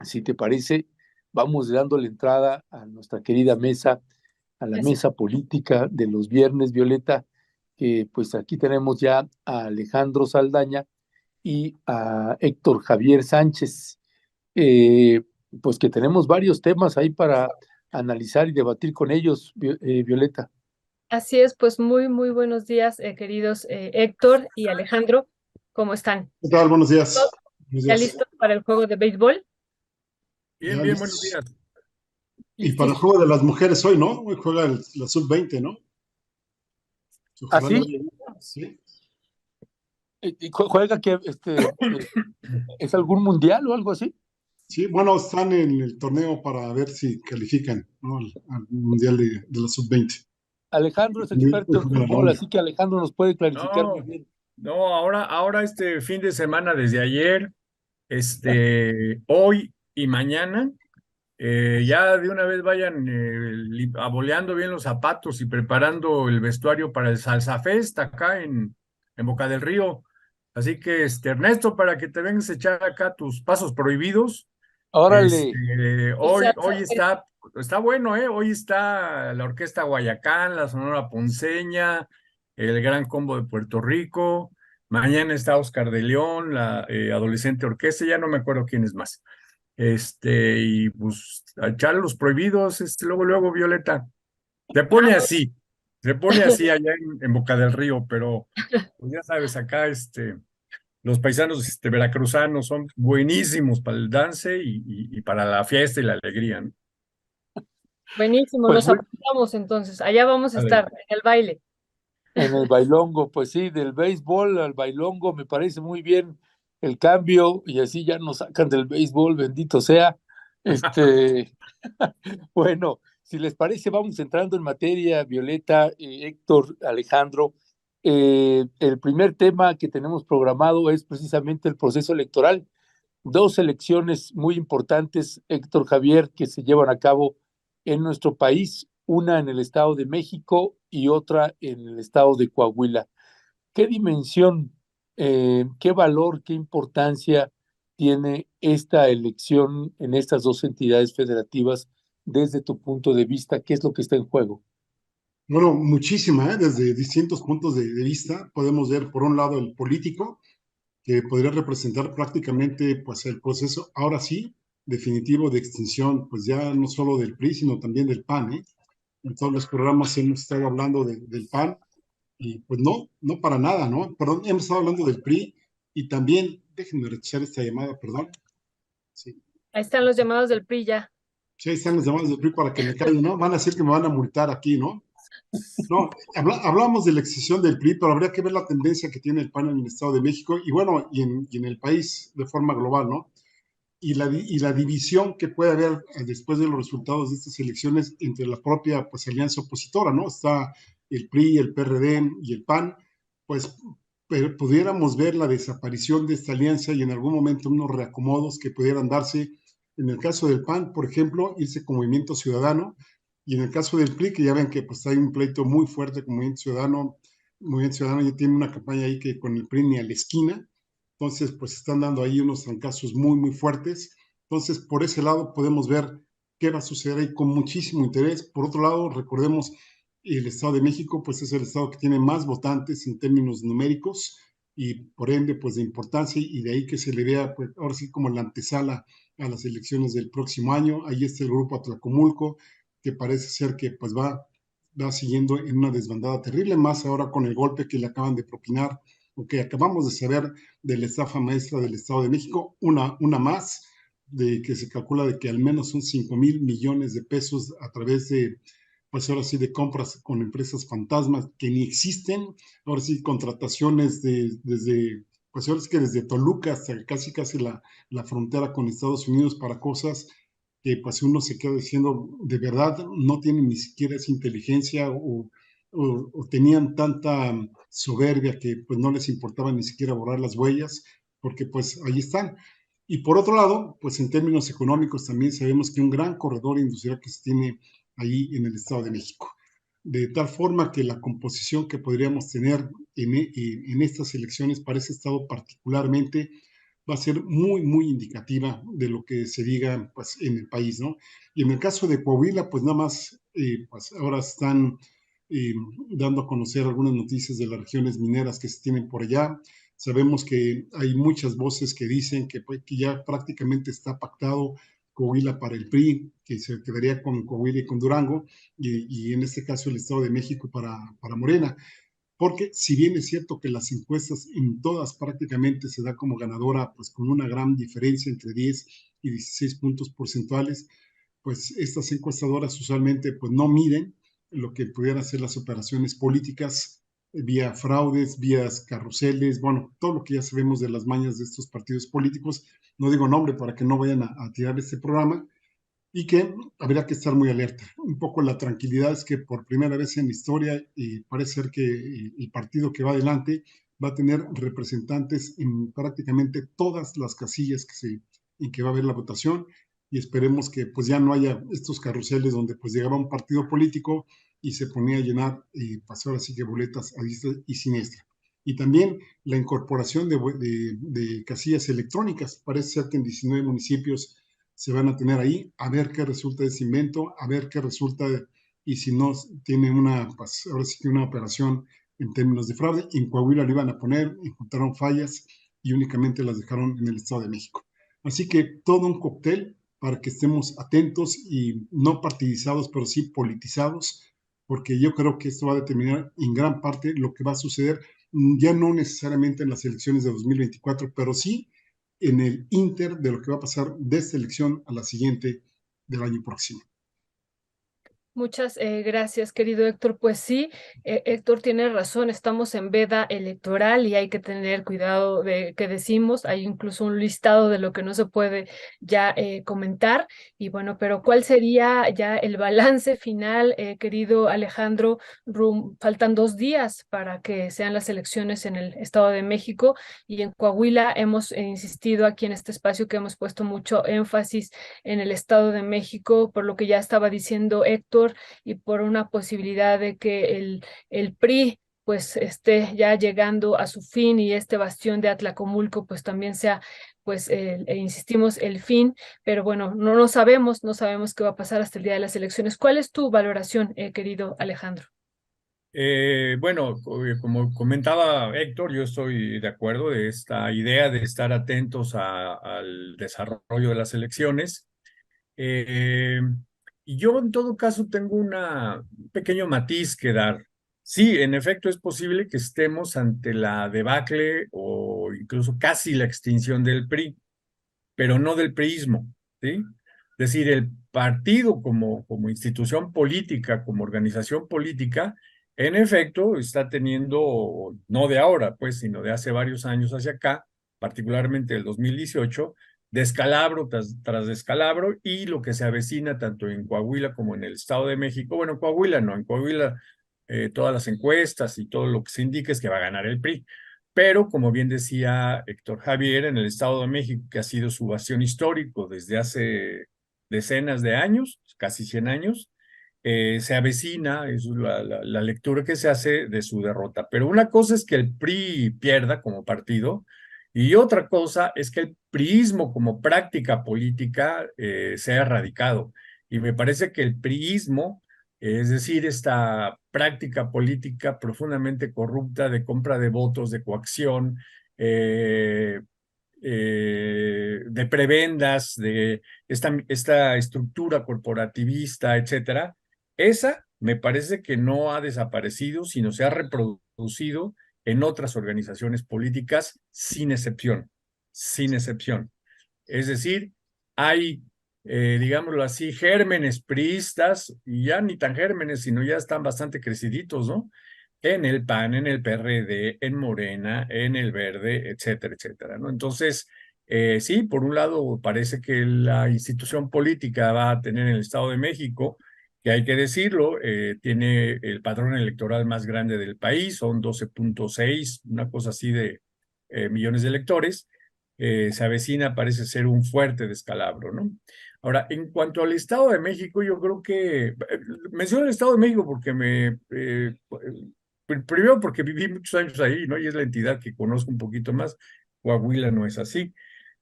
si te parece, vamos dándole entrada a nuestra querida mesa, a la Así, mesa política de los viernes, Violeta, que pues aquí tenemos ya a Alejandro Saldaña y a Héctor Javier Sánchez, eh, pues que tenemos varios temas ahí para analizar y debatir con ellos, Violeta. así es, pues muy buenos días, queridos Héctor y Alejandro. ¿Cómo están? ¿Qué tal? Buenos ¿Todos días. Buenos ¿Ya días. listos para el juego de béisbol? Ya Bien, buenos listos. días. Y para el Listísimos. juego de las mujeres hoy, ¿no? Hoy juega la sub-20, ¿no? ¿Ah, Ojalá le sí? vaya bien. Sí. ¿Y juega que es algún mundial o algo así? Sí, bueno, están en el torneo para ver si califican, ¿no? Al Mundial de la sub-20. Alejandro es Hoy experto en juega la fútbol, Raúl. así que Alejandro nos puede clarificar muy No, bien. no, ahora este fin de semana, desde ayer, hoy y mañana, ya de una vez vayan aboleando bien los zapatos y preparando el vestuario para el Salsa Fest acá en Boca del Río. Así que, Ernesto, para que te vengas a echar acá tus pasos prohibidos, Órale, El hoy Salsa Fest. está bueno, ¿eh? Hoy está la Orquesta Guayacán, la Sonora Ponceña, el Gran Combo de Puerto Rico. Mañana está Oscar de León, la Adolescente Orquesta, ya no me acuerdo quién es más. Y pues a echar los prohibidos, luego, Violeta. Se Ah, pone así, se pone así allá en Boca del Río, pero pues ya sabes, acá los paisanos veracruzanos son buenísimos para el dance y para la fiesta y la alegría, ¿no? buenísimo, pues nos muy, apuntamos entonces. Allá vamos a Vale. estar en el baile. en el bailongo, pues sí, del béisbol al bailongo me parece muy bien el cambio y así ya nos sacan del béisbol, bendito sea. Este, bueno, si les parece, vamos entrando en materia, Violeta, Héctor, Alejandro. El primer tema que tenemos programado es precisamente el proceso electoral. Dos elecciones muy importantes, Héctor Javier, que se llevan a cabo en nuestro país, una en el Estado de México y otra en el Estado de Coahuila. ¿Qué dimensión, qué valor, qué importancia tiene esta elección en estas dos entidades federativas desde tu punto de vista? ¿Qué es lo que está en juego? Bueno, muchísima, ¿eh? Desde distintos puntos de vista. Podemos ver, por un lado, el político, que podría representar prácticamente pues el proceso, ahora sí, definitivo de extinción, pues ya no solo del PRI, sino también del PAN, ¿eh? En todos los programas hemos estado hablando del PAN y pues no para nada, ¿no? Perdón, hemos estado hablando del PRI y también, déjenme rechazar esta llamada, perdón. Sí, Ahí están los llamados del PRI ya. sí, ahí están las llamadas del PRI para que me callen, ¿no? Van a decir que me van a multar aquí, ¿no? No, hablamos de la excesión del PRI, pero habría que ver la tendencia que tiene el PAN en el Estado de México y bueno, y en el país de forma global, ¿no? Y la división que puede haber después de los resultados de estas elecciones entre la propia pues, alianza opositora, ¿no? Está el PRI, el PRD y el PAN, pues pudiéramos ver la desaparición de esta alianza y en algún momento unos reacomodos que pudieran darse. En el caso del PAN, por ejemplo, irse con Movimiento Ciudadano, y en el caso del PRI, que ya ven que pues hay un pleito muy fuerte con Movimiento Ciudadano ya tiene una campaña ahí que con el PRI ni a la esquina, entonces pues están dando ahí unos trancazos muy fuertes, entonces por ese lado podemos ver qué va a suceder ahí con muchísimo interés. Por otro lado, recordemos, el Estado de México pues es el estado que tiene más votantes en términos numéricos y por ende pues de importancia y de ahí que se le vea pues ahora sí como la antesala a las elecciones del próximo año. Ahí está el grupo Atlacomulco, que parece ser que pues va siguiendo en una desbandada terrible, más ahora con el golpe que le acaban de propinar o que acabamos de saber de la estafa maestra del Estado de México, una más, de que se calcula de que al menos son 5,000 millones de pesos a través de, pues ahora sí, de compras con empresas fantasmas que ni existen, ahora sí, contrataciones desde, pues ahora sí que desde Toluca hasta casi la frontera con Estados Unidos para cosas que pues uno se queda diciendo, de verdad, no tienen ni siquiera esa inteligencia o tenían tanta soberbia que pues no les importaba ni siquiera borrar las huellas, porque pues ahí están. Y por otro lado, pues en términos económicos también sabemos que un gran corredor industrial que se tiene ahí en el Estado de México. De tal forma que la composición que podríamos tener en estas elecciones para ese estado particularmente, va a ser muy, muy indicativa de lo que se diga pues, en el país, ¿no? Y en el caso de Coahuila, pues nada más, pues ahora están eh, dando a conocer algunas noticias de las regiones mineras que se tienen por allá. Sabemos que hay muchas voces que dicen que, pues, que ya prácticamente está pactado Coahuila para el PRI, que se quedaría con Coahuila y con Durango, y en este caso el Estado de México para Morena. Porque si bien es cierto que las encuestas en todas prácticamente se da como ganadora, pues con una gran diferencia entre 10 y 16 puntos porcentuales, pues estas encuestadoras usualmente pues no miden lo que pudieran ser las operaciones políticas vía fraudes, vía carruseles, bueno, todo lo que ya sabemos de las mañas de estos partidos políticos. No digo nombre para que no vayan a tirar este programa, y que habría que estar muy alerta. Un poco la tranquilidad es que por primera vez en la historia parece ser que el partido que va adelante va a tener representantes en prácticamente todas las casillas en que va a haber la votación, y esperemos que pues ya no haya estos carruseles donde pues llegaba un partido político y se ponía a llenar, pues ahora sí que boletas a diestra y siniestra. Y también la incorporación de casillas electrónicas. Parece ser que en 19 municipios se van a tener ahí, a ver qué resulta de ese invento, a ver qué resulta y si no tiene pues, ahora sí que una operación en términos de fraude. En Coahuila lo iban a poner, encontraron fallas y únicamente las dejaron en el Estado de México. Así que todo un cóctel para que estemos atentos y no partidizados, pero sí politizados, porque yo creo que esto va a determinar en gran parte lo que va a suceder, ya no necesariamente en las elecciones de 2024, pero sí en el inter de lo que va a pasar de esta elección a la siguiente del año próximo. Muchas gracias, querido Héctor. Pues sí, Héctor tiene razón, estamos en veda electoral y hay que tener cuidado de qué decimos. Hay incluso un listado de lo que no se puede ya comentar. Y bueno, pero ¿cuál sería ya el balance final, querido Alejandro? Faltan 2 días para que sean las elecciones en el Estado de México y en Coahuila. Hemos insistido aquí en este espacio que hemos puesto mucho énfasis en el Estado de México, por lo que ya estaba diciendo Héctor, y por una posibilidad de que el PRI pues esté ya llegando a su fin y este bastión de Atlacomulco pues también sea pues insistimos el fin, pero bueno, no sabemos, no sabemos qué va a pasar hasta el día de las elecciones. ¿Cuál es tu valoración, querido Alejandro? Bueno, como comentaba Héctor, yo estoy de acuerdo de esta idea de estar atentos al desarrollo de las elecciones. Eh, y yo en todo caso tengo un pequeño matiz que dar. Sí, en efecto es posible que estemos ante la debacle o incluso casi la extinción del PRI, pero no del priismo, ¿sí? Es decir, el partido como institución política, como organización política, en efecto está teniendo, no de ahora, pues, sino de hace varios años hacia acá, particularmente el 2018, descalabro tras descalabro, y lo que se avecina tanto en Coahuila como en el Estado de México. Bueno, en Coahuila no, en Coahuila todas las encuestas y todo lo que se indica es que va a ganar el PRI. Pero, como bien decía Héctor Javier, en el Estado de México, que ha sido su bastión histórico desde hace decenas de años, casi 100 años, se avecina, es la lectura que se hace de su derrota. Pero una cosa es que el PRI pierda como partido, y otra cosa es que el priismo como práctica política sea erradicado. Y me parece que el priismo, es decir, esta práctica política profundamente corrupta de compra de votos, de coacción, eh, de prebendas, de esta estructura corporativista, etcétera, esa me parece que no ha desaparecido, sino se ha reproducido en otras organizaciones políticas sin excepción, sin excepción. Es decir, hay, digámoslo así, gérmenes priistas, y ya ni tan gérmenes, sino ya están bastante creciditos, ¿no? En el PAN, en el PRD, en Morena, en el Verde, etcétera, etcétera, ¿no? Entonces, sí, por un lado, parece que la institución política va a tener en el Estado de México, que hay que decirlo, tiene el padrón electoral más grande del país, son 12.6, una cosa así de millones de electores. Se avecina, parece ser un fuerte descalabro, ¿no? Ahora, en cuanto al Estado de México, yo creo que, menciono el Estado de México porque primero porque viví muchos años ahí, ¿no? Y es la entidad que conozco un poquito más. Coahuila no es así.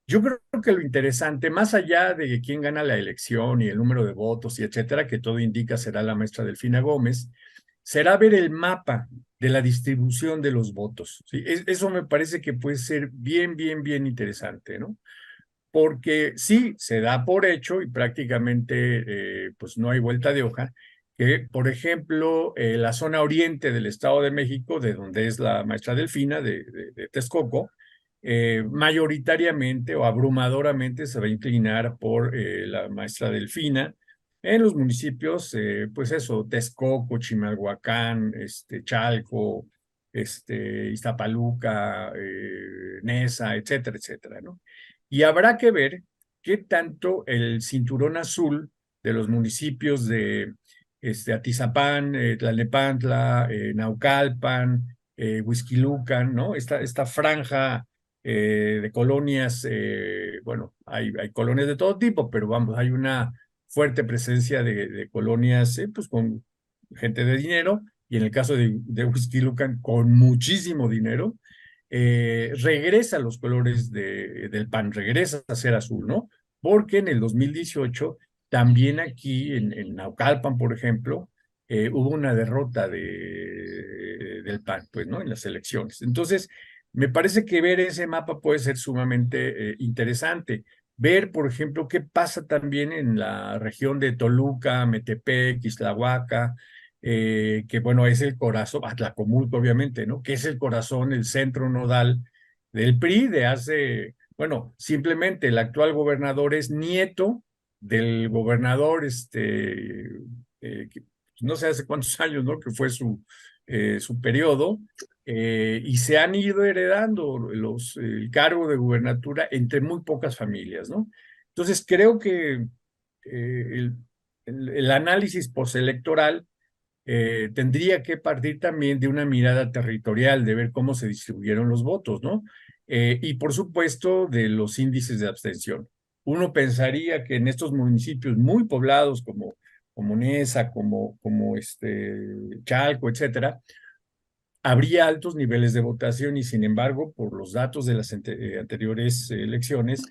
Yo creo que lo interesante, más allá de quién gana la elección y el número de votos y etcétera, que todo indica será la maestra Delfina Gómez, será ver el mapa de la distribución de los votos. ¿Sí? Eso me parece que puede ser bien, bien, bien interesante, ¿no? Porque sí, se da por hecho y prácticamente pues no hay vuelta de hoja, que por ejemplo la zona oriente del Estado de México, de donde es la maestra Delfina, de Texcoco, mayoritariamente o abrumadoramente se va a inclinar por la maestra Delfina. En los municipios, pues eso, Texcoco, Chimalhuacán, Chalco, Iztapaluca, Nesa, etcétera, etcétera, ¿no? Y habrá que ver qué tanto el cinturón azul de los municipios de Atizapán, Tlalnepantla, Naucalpan, Huixquilucan, ¿no? Esta franja de colonias, bueno, hay colonias de todo tipo, pero vamos, hay una fuerte presencia de colonias, pues con gente de dinero, y en el caso de Huixquilucan, con muchísimo dinero, regresa a los colores del PAN, regresa a ser azul, ¿no? Porque en el 2018, también aquí en Naucalpan, por ejemplo, hubo una derrota del PAN, pues, ¿no? En las elecciones. Entonces, me parece que ver ese mapa puede ser sumamente interesante. Ver, por ejemplo, qué pasa también en la región de Toluca, Metepec, Islahuaca, que bueno, es el corazón, Atlacomulco obviamente, ¿no? Que es el corazón, el centro nodal del PRI de hace, bueno, simplemente el actual gobernador es nieto del gobernador, que no sé hace cuántos años, ¿no? Que fue su periodo, y se han ido heredando el cargo de gubernatura entre muy pocas familias, ¿no? Entonces creo que el análisis postelectoral tendría que partir también de una mirada territorial, de ver cómo se distribuyeron los votos, ¿no? Y por supuesto de los índices de abstención. Uno pensaría que en estos municipios muy poblados como Nesa, como Chalco, etcétera, habría altos niveles de votación y sin embargo, por los datos de las anteriores elecciones,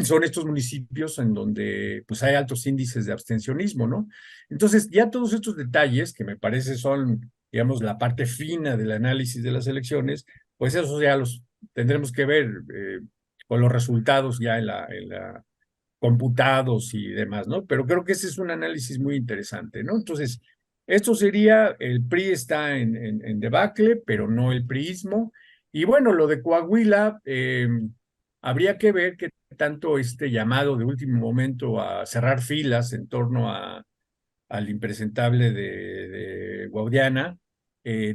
son estos municipios en donde pues hay altos índices de abstencionismo, ¿no? Entonces, ya todos estos detalles, que me parece son, digamos, la parte fina del análisis de las elecciones, pues esos ya los tendremos que ver con los resultados ya en la computados y demás, ¿no? Pero creo que ese es un análisis muy interesante, ¿no? Entonces, esto sería, el PRI está en debacle, pero no el priismo. Y bueno, lo de Coahuila, habría que ver qué tanto este llamado de último momento a cerrar filas en torno al impresentable de Guadiana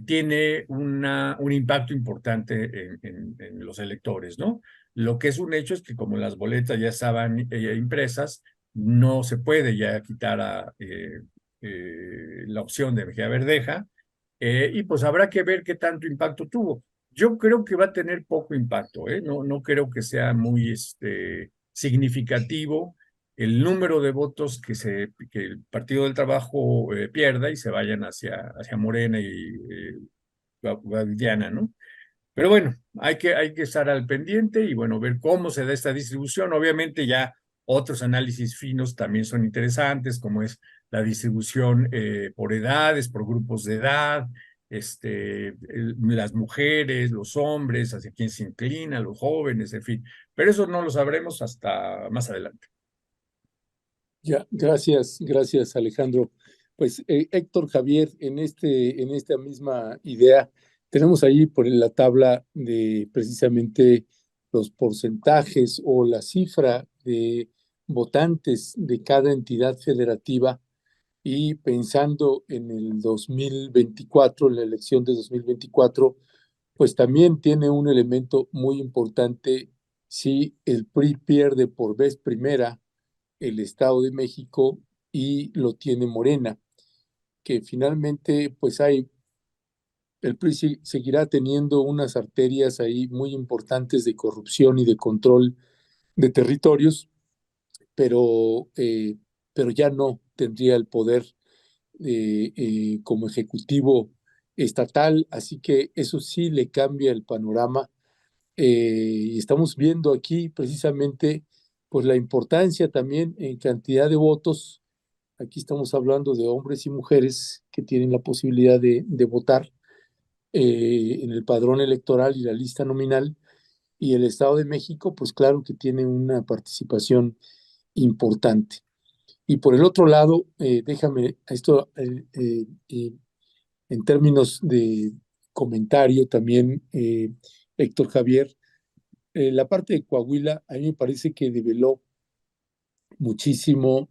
tiene un impacto importante en los electores, ¿no? Lo que es un hecho es que como las boletas ya estaban impresas, no se puede ya quitar la opción de Mejía Verdeja, y pues habrá que ver qué tanto impacto tuvo. Yo creo que va a tener poco impacto, ¿eh? No creo que sea muy significativo el número de votos que el Partido del Trabajo pierda y se vayan hacia Morena y Guadiana, ¿no? Pero bueno, hay que estar al pendiente y bueno, ver cómo se da esta distribución. Obviamente ya otros análisis finos también son interesantes, como es la distribución por edades, por grupos de edad, las mujeres, los hombres, hacia quién se inclina, los jóvenes, en fin. Pero eso no lo sabremos hasta más adelante. Ya, gracias Alejandro. Pues Héctor Javier, en esta misma idea, tenemos ahí por la tabla de precisamente los porcentajes o la cifra de votantes de cada entidad federativa y pensando en el 2024, en la elección de 2024, pues también tiene un elemento muy importante si el PRI pierde por vez primera el Estado de México y lo tiene Morena, que finalmente pues el PRI seguirá teniendo unas arterias ahí muy importantes de corrupción y de control de territorios, pero, eh, pero ya no tendría el poder como ejecutivo estatal, así que eso sí le cambia el panorama y estamos viendo aquí precisamente pues la importancia también en cantidad de votos. Aquí estamos hablando de hombres y mujeres que tienen la posibilidad de votar en el padrón electoral y la lista nominal, y el Estado de México, pues claro que tiene una participación importante. Y por el otro lado, déjame esto en términos de comentario también, Héctor Javier, la parte de Coahuila a mí me parece que develó muchísimo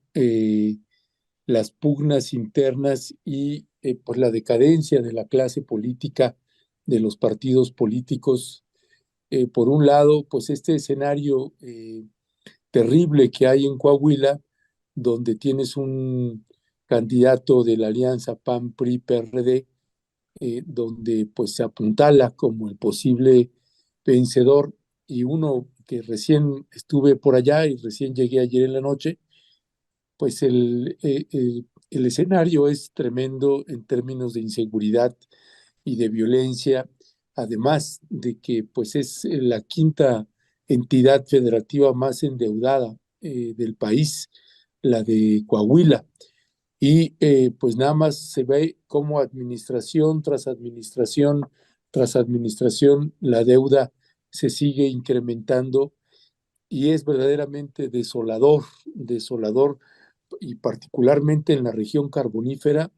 las pugnas internas y pues la decadencia de la clase política, de los partidos políticos. Por un lado, pues este escenario terrible que hay en Coahuila, donde tienes un candidato de la alianza PAN-PRI-PRD, donde pues se apuntala como el posible vencedor, y uno que recién estuve por allá y recién llegué ayer en la noche, pues el escenario es tremendo en términos de inseguridad y de violencia, además de que pues es la quinta entidad federativa más endeudada del país, la de Coahuila. Y pues nada más se ve cómo administración tras administración tras administración la deuda se sigue incrementando, y es verdaderamente desolador, desolador, y particularmente en la región carbonífera,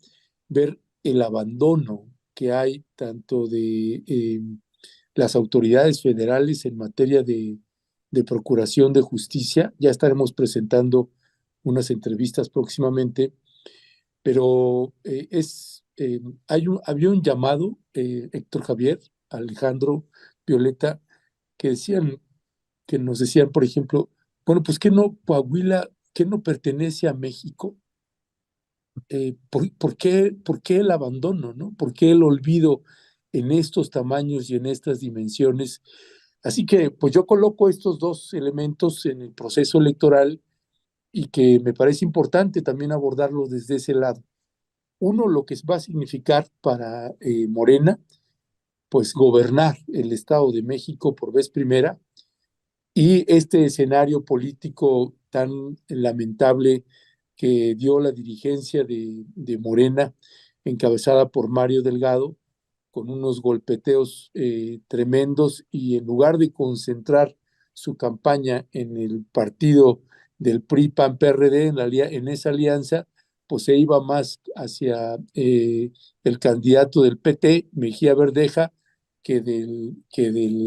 ver el abandono que hay tanto de las autoridades federales en materia de procuración de justicia. Ya estaremos presentando unas entrevistas próximamente, pero había un llamado, Héctor Javier, Alejandro, Violeta, que decían, que nos decían, por ejemplo, bueno, pues que no, Coahuila, que no pertenece a México. ¿Por qué el abandono, ¿no? ¿Por qué el olvido en estos tamaños y en estas dimensiones? Así que, pues yo coloco estos dos elementos en el proceso electoral, y que me parece importante también abordarlo desde ese lado. Uno, lo que va a significar para Morena, pues gobernar el Estado de México por vez primera, y este escenario político tan lamentable que dio la dirigencia de Morena, encabezada por Mario Delgado, con unos golpeteos tremendos, y en lugar de concentrar su campaña en el partido del PRI-PAN-PRD, en esa alianza, pues se iba más hacia el candidato del PT, Mejía Verdeja, que de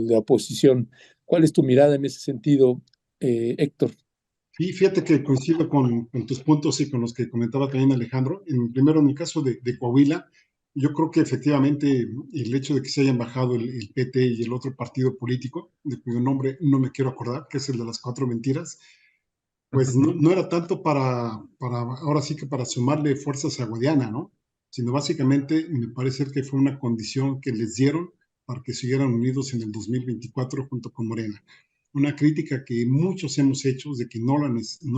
la oposición. ¿Cuál es tu mirada en ese sentido, Héctor? Sí, fíjate que coincido con tus puntos y con los que comentaba también Alejandro. Primero, en el caso de Coahuila, yo creo que efectivamente el hecho de que se hayan bajado el PT y el otro partido político, de cuyo nombre no me quiero acordar, que es el de las cuatro mentiras, pues no era tanto ahora sí que para sumarle fuerzas a Guadiana, ¿no? Sino básicamente me parece que fue una condición que les dieron para que siguieran unidos en el 2024 junto con Morena. Una crítica que muchos hemos hecho de que no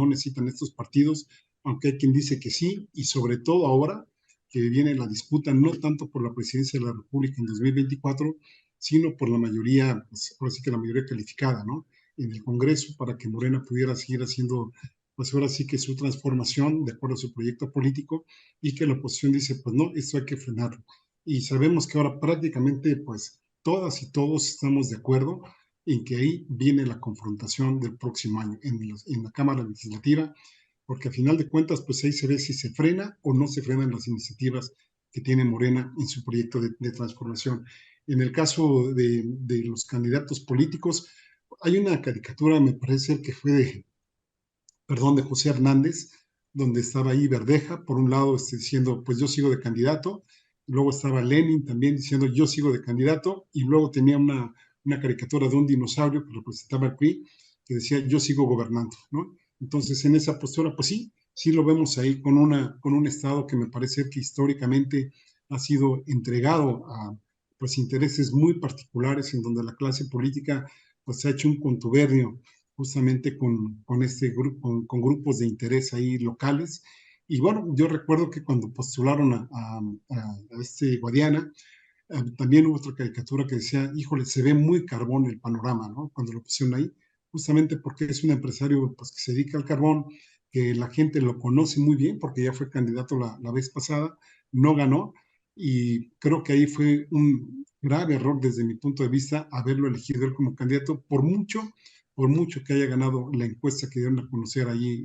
necesitan estos partidos, aunque hay quien dice que sí, y sobre todo ahora que viene la disputa no tanto por la presidencia de la República en 2024, sino por la mayoría, pues ahora sí que la mayoría calificada, ¿no? En el Congreso, para que Morena pudiera seguir haciendo, pues ahora sí que su transformación de acuerdo a su proyecto político, y que la oposición dice, pues no, esto hay que frenarlo. Y sabemos que ahora prácticamente, pues todas y todos estamos de acuerdo en que ahí viene la confrontación del próximo año en la Cámara Legislativa, porque a final de cuentas, pues ahí se ve si se frena o no se frenan las iniciativas que tiene Morena en su proyecto de transformación. En el caso de los candidatos políticos, hay una caricatura, me parece que fue de José Hernández, donde estaba ahí Verdeja, por un lado diciendo, pues yo sigo de candidato, luego estaba Lenin también diciendo, yo sigo de candidato, y luego tenía una caricatura de un dinosaurio que representaba el PRI, que decía, yo sigo gobernando, ¿no? Entonces, en esa postura, pues sí lo vemos ahí con un Estado que me parece que históricamente ha sido entregado a pues intereses muy particulares, en donde la clase política pues ha hecho un contubernio justamente con grupos de interés ahí locales. Y bueno, yo recuerdo que cuando postularon a este Guadiana, También hubo otra caricatura que decía, híjole, se ve muy carbón el panorama, ¿no? Cuando lo pusieron ahí, justamente porque es un empresario pues, que se dedica al carbón, que la gente lo conoce muy bien, porque ya fue candidato la vez pasada, no ganó, y creo que ahí fue un grave error desde mi punto de vista haberlo elegido él como candidato, por mucho que haya ganado la encuesta que dieron a conocer allí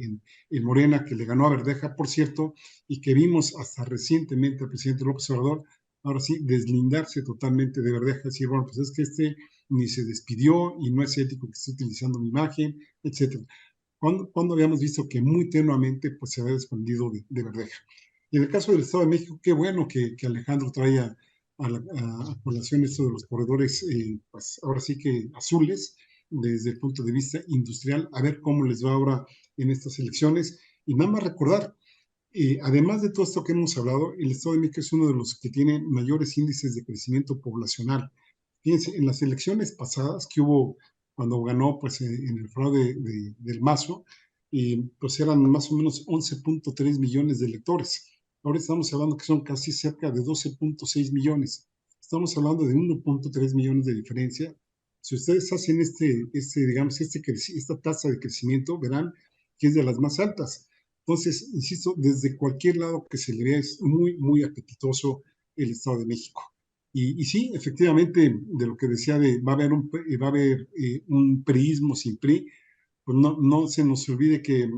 en Morena, que le ganó a Verdeja, por cierto, y que vimos hasta recientemente al presidente López Obrador, ahora sí, deslindarse totalmente de Verdeja, decir, bueno, pues es que este ni se despidió y no es ético que esté utilizando mi imagen, etcétera. Cuando habíamos visto que muy tenuamente pues, se había desprendido de Verdeja. Y en el caso del Estado de México, qué bueno que Alejandro trae a colación esto de los corredores, pues ahora sí que azules, desde el punto de vista industrial, a ver cómo les va ahora en estas elecciones. Y nada más recordar, además de todo esto que hemos hablado, el Estado de México es uno de los que tiene mayores índices de crecimiento poblacional. Fíjense, en las elecciones pasadas que hubo cuando ganó pues, en el fraude del Mazo, pues eran más o menos 11.3 millones de electores. Ahora estamos hablando que son casi cerca de 12.6 millones. Estamos hablando de 1.3 millones de diferencia. Si ustedes hacen digamos, esta tasa de crecimiento, verán que es de las más altas. Entonces, insisto, desde cualquier lado que se le vea es muy, muy apetitoso el Estado de México. Y sí, efectivamente, de lo que decía va a haber un priismo sin PRI, pues no se nos olvide que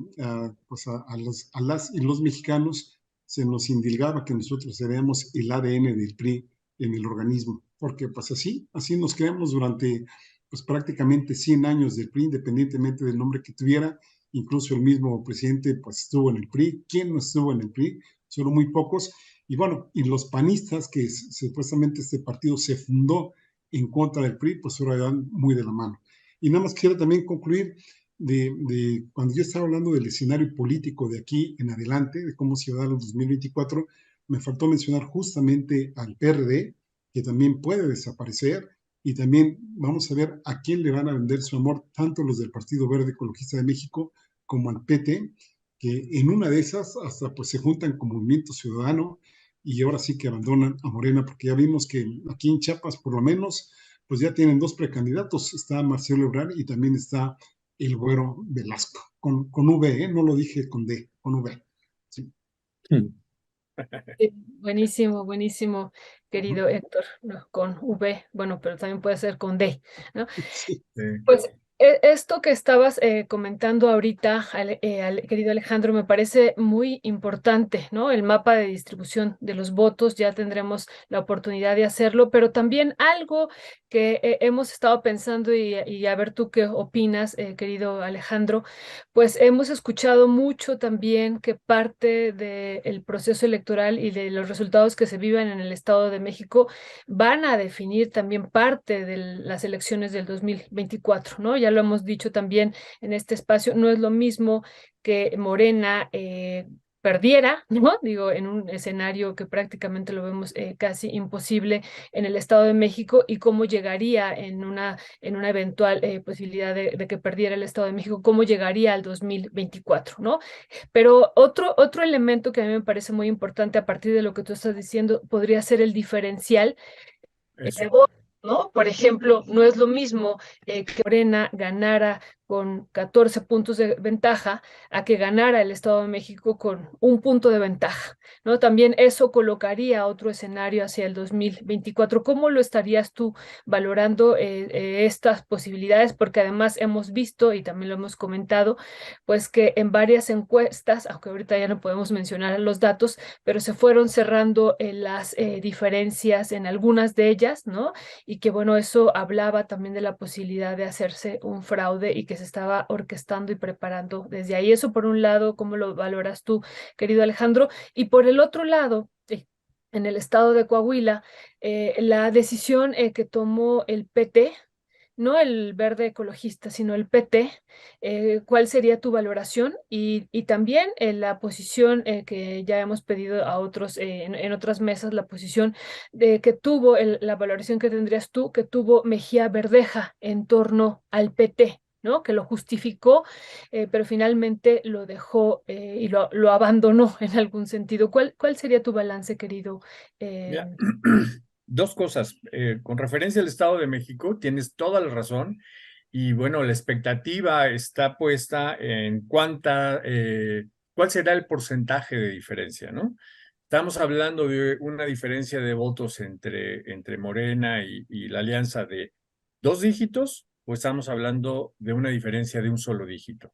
pues a las y los mexicanos se nos indilgaba que nosotros seríamos el ADN del PRI en el organismo, porque pues así nos creamos durante pues prácticamente 100 años del PRI, independientemente del nombre que tuviera. Incluso el mismo presidente pues estuvo en el PRI. ¿Quién no estuvo en el PRI? Solo muy pocos. Y bueno, y los panistas, que supuestamente este partido se fundó en contra del PRI, pues ahora van muy de la mano. Y nada más quiero también concluir cuando yo estaba hablando del escenario político de aquí en adelante, de cómo se va a dar el 2024, me faltó mencionar justamente al PRD, que también puede desaparecer, y también vamos a ver a quién le van a vender su amor, tanto los del Partido Verde Ecologista de México como al PT, que en una de esas hasta pues se juntan con Movimiento Ciudadano y ahora sí que abandonan a Morena, porque ya vimos que aquí en Chiapas por lo menos pues ya tienen dos precandidatos, está Marcelo Ebrard y también está el Güero Velasco, con V, no lo dije con D, con V. Sí. Buenísimo, buenísimo, querido Héctor, no, con V, bueno, pero también puede ser con D, ¿no? Sí. Pues esto que estabas comentando ahorita, querido Alejandro, me parece muy importante, ¿no? El mapa de distribución de los votos, ya tendremos la oportunidad de hacerlo, pero también algo que hemos estado pensando y a ver tú qué opinas, querido Alejandro, pues hemos escuchado mucho también que parte del proceso electoral y de los resultados que se viven en el Estado de México van a definir también parte de las elecciones del 2024, ¿no? Ya lo hemos dicho también en este espacio, no es lo mismo que Morena perdiera, ¿no? Digo, en un escenario que prácticamente lo vemos casi imposible en el Estado de México y cómo llegaría en una eventual posibilidad de que perdiera el Estado de México, cómo llegaría al 2024, ¿no? Pero otro elemento que a mí me parece muy importante a partir de lo que tú estás diciendo podría ser el diferencial Eso. ¿no? Por ejemplo, no es lo mismo que Morena ganara con 14 puntos de ventaja a que ganara el Estado de México con un punto de ventaja, ¿no? También eso colocaría otro escenario hacia el 2024. ¿Cómo lo estarías tú valorando estas posibilidades? Porque además hemos visto y también lo hemos comentado, pues que en varias encuestas, aunque ahorita ya no podemos mencionar los datos, pero se fueron cerrando las diferencias en algunas de ellas, ¿no? Y que bueno, eso hablaba también de la posibilidad de hacerse un fraude y que se estaba orquestando y preparando desde ahí. Eso por un lado, ¿cómo lo valoras tú, querido Alejandro? Y por el otro lado, en el estado de Coahuila, la decisión que tomó el PT, no el verde ecologista, sino el PT, ¿cuál sería tu valoración? Y también la posición que ya hemos pedido a otros, en otras mesas, la posición de que tuvo, la valoración que tendrías tú, que tuvo Mejía Verdeja en torno al PT. ¿No? Que lo justificó, pero finalmente lo dejó y lo abandonó en algún sentido. ¿Cuál sería tu balance, querido? Ya. dos cosas. Con referencia al Estado de México, tienes toda la razón. Y bueno, la expectativa está puesta en cuál será el porcentaje de diferencia, ¿no? Estamos hablando de una diferencia de votos entre Morena y la alianza de 2 dígitos, o estamos hablando de una diferencia de un solo dígito.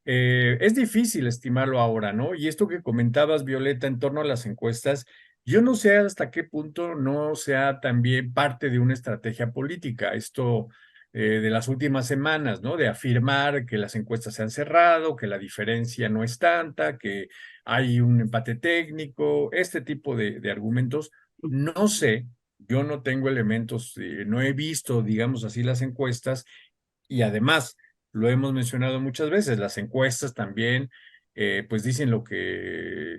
Es difícil estimarlo ahora, ¿no? Y esto que comentabas, Violeta, en torno a las encuestas, yo no sé hasta qué punto no sea también parte de una estrategia política. Esto de las últimas semanas, ¿no? De afirmar que las encuestas se han cerrado, que la diferencia no es tanta, que hay un empate técnico, este tipo de argumentos. No sé, yo no tengo elementos, no he visto, digamos así, las encuestas y además lo hemos mencionado muchas veces, las encuestas también, pues dicen lo que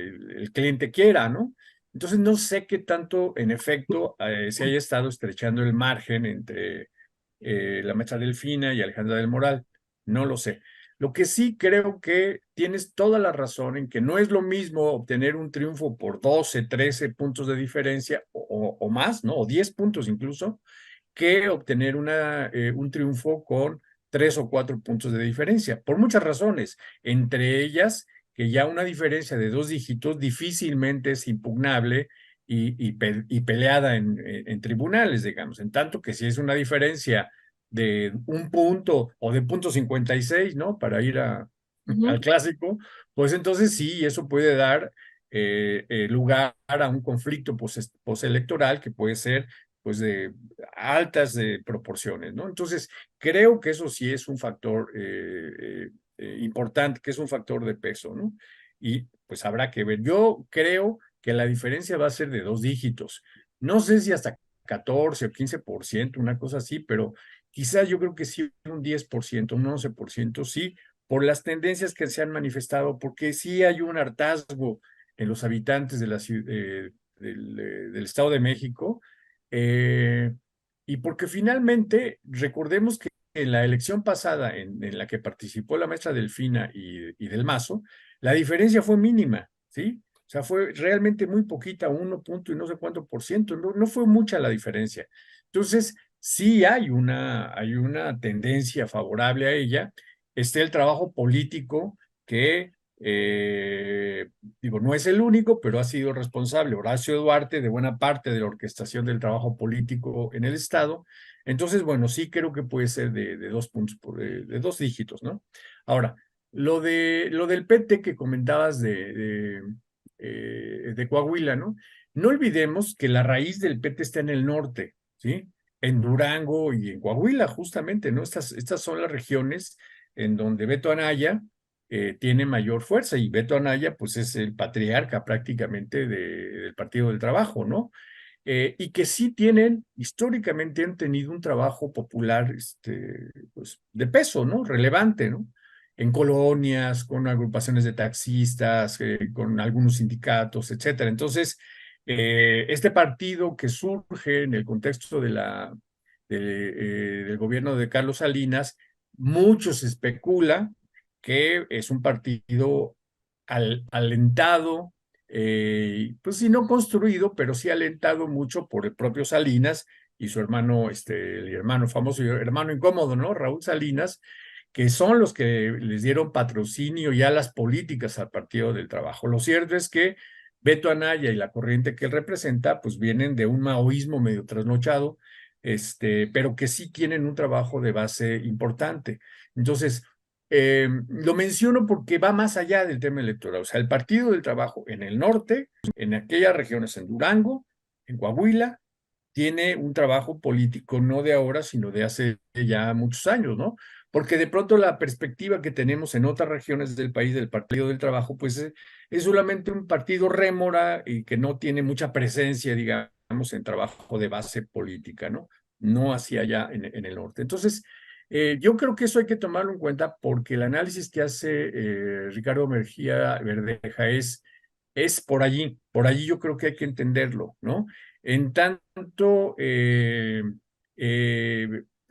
el cliente quiera, ¿no? Entonces no sé qué tanto, en efecto, se haya estado estrechando el margen entre la maestra Delfina y Alejandra del Moral. No lo sé. Lo que sí creo que tienes toda la razón en que no es lo mismo obtener un triunfo por 12, 13 puntos de diferencia o más, ¿no? O 10 puntos incluso, que obtener un triunfo con 3 o 4 puntos de diferencia, por muchas razones, entre ellas que ya una diferencia de 2 dígitos difícilmente es impugnable y peleada en tribunales, digamos, en tanto que si es una diferencia de 1 punto o de .56, ¿no? Para ir al clásico, pues entonces sí, eso puede dar lugar a un conflicto postelectoral que puede ser pues de altas proporciones, ¿no? Entonces, creo que eso sí es un factor importante, que es un factor de peso, ¿no? Y pues habrá que ver. Yo creo que la diferencia va a ser de 2 dígitos. No sé si hasta 14 o 15%, una cosa así, pero quizás yo creo que sí un 10%, un 11%, sí, por las tendencias que se han manifestado, porque sí hay un hartazgo en los habitantes de del Estado de México, eh, y porque finalmente, recordemos que en la elección pasada en la que participó la maestra Delfina y Del Mazo, la diferencia fue mínima, ¿sí? O sea, fue realmente muy poquita, 1 punto y no sé cuánto por ciento, no fue mucha la diferencia. Entonces, sí hay una tendencia favorable a ella. Está el trabajo político que digo, no es el único, pero ha sido responsable Horacio Duarte de buena parte de la orquestación del trabajo político en el Estado. Entonces, bueno, sí creo que puede ser de 2 puntos, de 2 dígitos, ¿no? Ahora, lo del PT que comentabas de Coahuila, ¿no? No olvidemos que la raíz del PT está en el norte, ¿sí? En Durango y en Coahuila, justamente, ¿no? Estas son las regiones en donde Beto Anaya tiene mayor fuerza y Beto Anaya pues es el patriarca prácticamente del Partido del Trabajo, ¿no? Y que sí históricamente han tenido un trabajo popular pues, de peso, ¿no? Relevante, ¿no? En colonias, con agrupaciones de taxistas, con algunos sindicatos, etcétera. Entonces, este partido que surge en el contexto del gobierno de Carlos Salinas, mucho se especula que es un partido alentado, pues sí, no construido, pero sí alentado mucho por el propio Salinas y su hermano, el hermano famoso, hermano incómodo, ¿no? Raúl Salinas, que son los que les dieron patrocinio ya a las políticas al Partido del Trabajo. Lo cierto es que Beto Anaya y la corriente que él representa, pues vienen de un maoísmo medio trasnochado, pero que sí tienen un trabajo de base importante. Entonces, lo menciono porque va más allá del tema electoral. O sea, el Partido del Trabajo en el norte, en aquellas regiones, en Durango, en Coahuila, tiene un trabajo político no de ahora, sino de hace ya muchos años, ¿no? Porque de pronto la perspectiva que tenemos en otras regiones del país del Partido del Trabajo, pues es solamente un partido rémora y que no tiene mucha presencia, digamos, en trabajo de base política, ¿no? No hacia allá en el norte. Entonces, yo creo que eso hay que tomarlo en cuenta porque el análisis que hace Ricardo Mejía Verdeja es por allí yo creo que hay que entenderlo, ¿no? En tanto,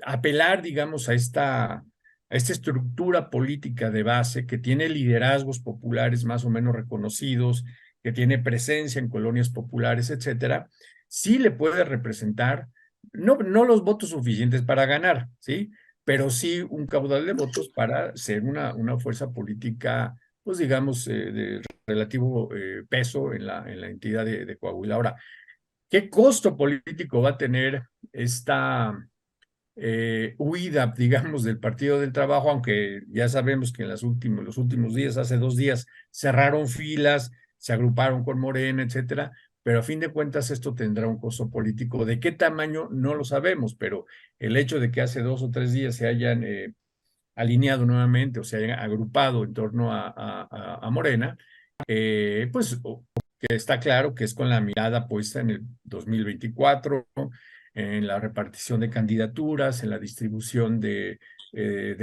apelar, digamos, a esta estructura política de base que tiene liderazgos populares más o menos reconocidos, que tiene presencia en colonias populares, etcétera, sí le puede representar, no los votos suficientes para ganar, ¿sí? Pero sí un caudal de votos para ser una fuerza política, pues digamos, de relativo peso en la entidad de Coahuila. Ahora, ¿qué costo político va a tener esta huida, digamos, del Partido del Trabajo? Aunque ya sabemos que en los últimos días, hace 2 días, cerraron filas, se agruparon con Morena, etcétera, pero a fin de cuentas esto tendrá un costo político. ¿De qué tamaño? No lo sabemos, pero el hecho de que hace 2 o 3 días se hayan alineado nuevamente o se hayan agrupado en torno a Morena, pues que está claro que es con la mirada puesta en el 2024, en la repartición de candidaturas, en la distribución de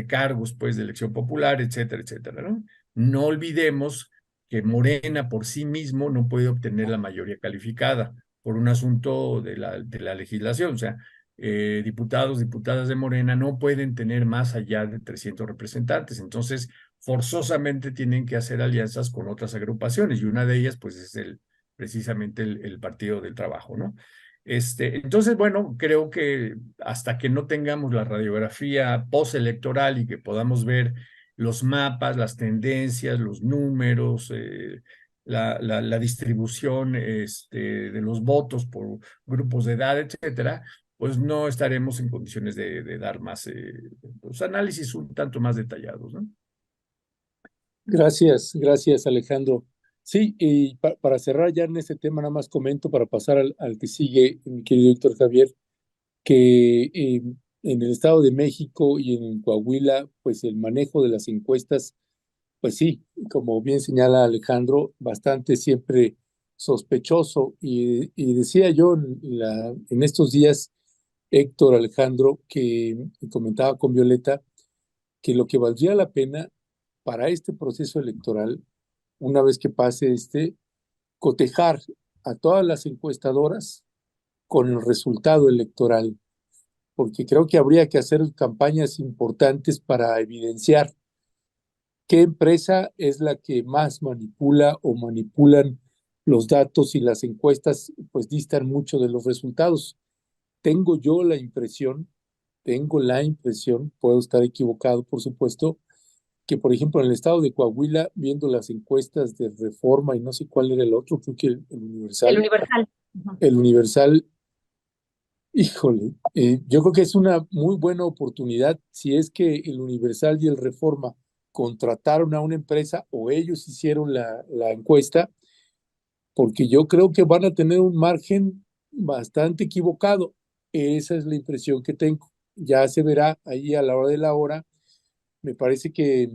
cargos, pues, de elección popular, etcétera, etcétera, ¿no? No olvidemos que Morena por sí mismo no puede obtener la mayoría calificada por un asunto de la legislación. O sea, diputados, diputadas de Morena no pueden tener más allá de 300 representantes. Entonces, forzosamente tienen que hacer alianzas con otras agrupaciones, y una de ellas, pues, es precisamente el Partido del Trabajo, ¿no? Entonces, bueno, creo que hasta que no tengamos la radiografía postelectoral y que podamos ver los mapas, las tendencias, los números, la distribución de los votos por grupos de edad, etcétera, pues no estaremos en condiciones de dar más pues, análisis un tanto más detallados, ¿no? Gracias Alejandro. Sí, y para cerrar ya en este tema, nada más comento para pasar al que sigue, mi querido Héctor Javier, que en el Estado de México y en Coahuila, pues el manejo de las encuestas, pues sí, como bien señala Alejandro, bastante siempre sospechoso. Y decía yo en estos días, Héctor, Alejandro, que comentaba con Violeta, que lo que valdría la pena para este proceso electoral, una vez que pase cotejar a todas las encuestadoras con el resultado electoral, porque creo que habría que hacer campañas importantes para evidenciar qué empresa es la que más manipula o manipulan los datos, y las encuestas pues distan mucho de los resultados. Tengo yo la impresión, puedo estar equivocado, por supuesto, que por ejemplo en el estado de Coahuila, viendo las encuestas de Reforma y no sé cuál era el otro, creo que el El Universal, Universal. Ujú. el Universal, híjole, yo creo que es una muy buena oportunidad si es que el Universal y el Reforma contrataron a una empresa o ellos hicieron la encuesta, porque yo creo que van a tener un margen bastante equivocado. Esa es la impresión que tengo. Ya se verá ahí a la hora de la hora. Me parece que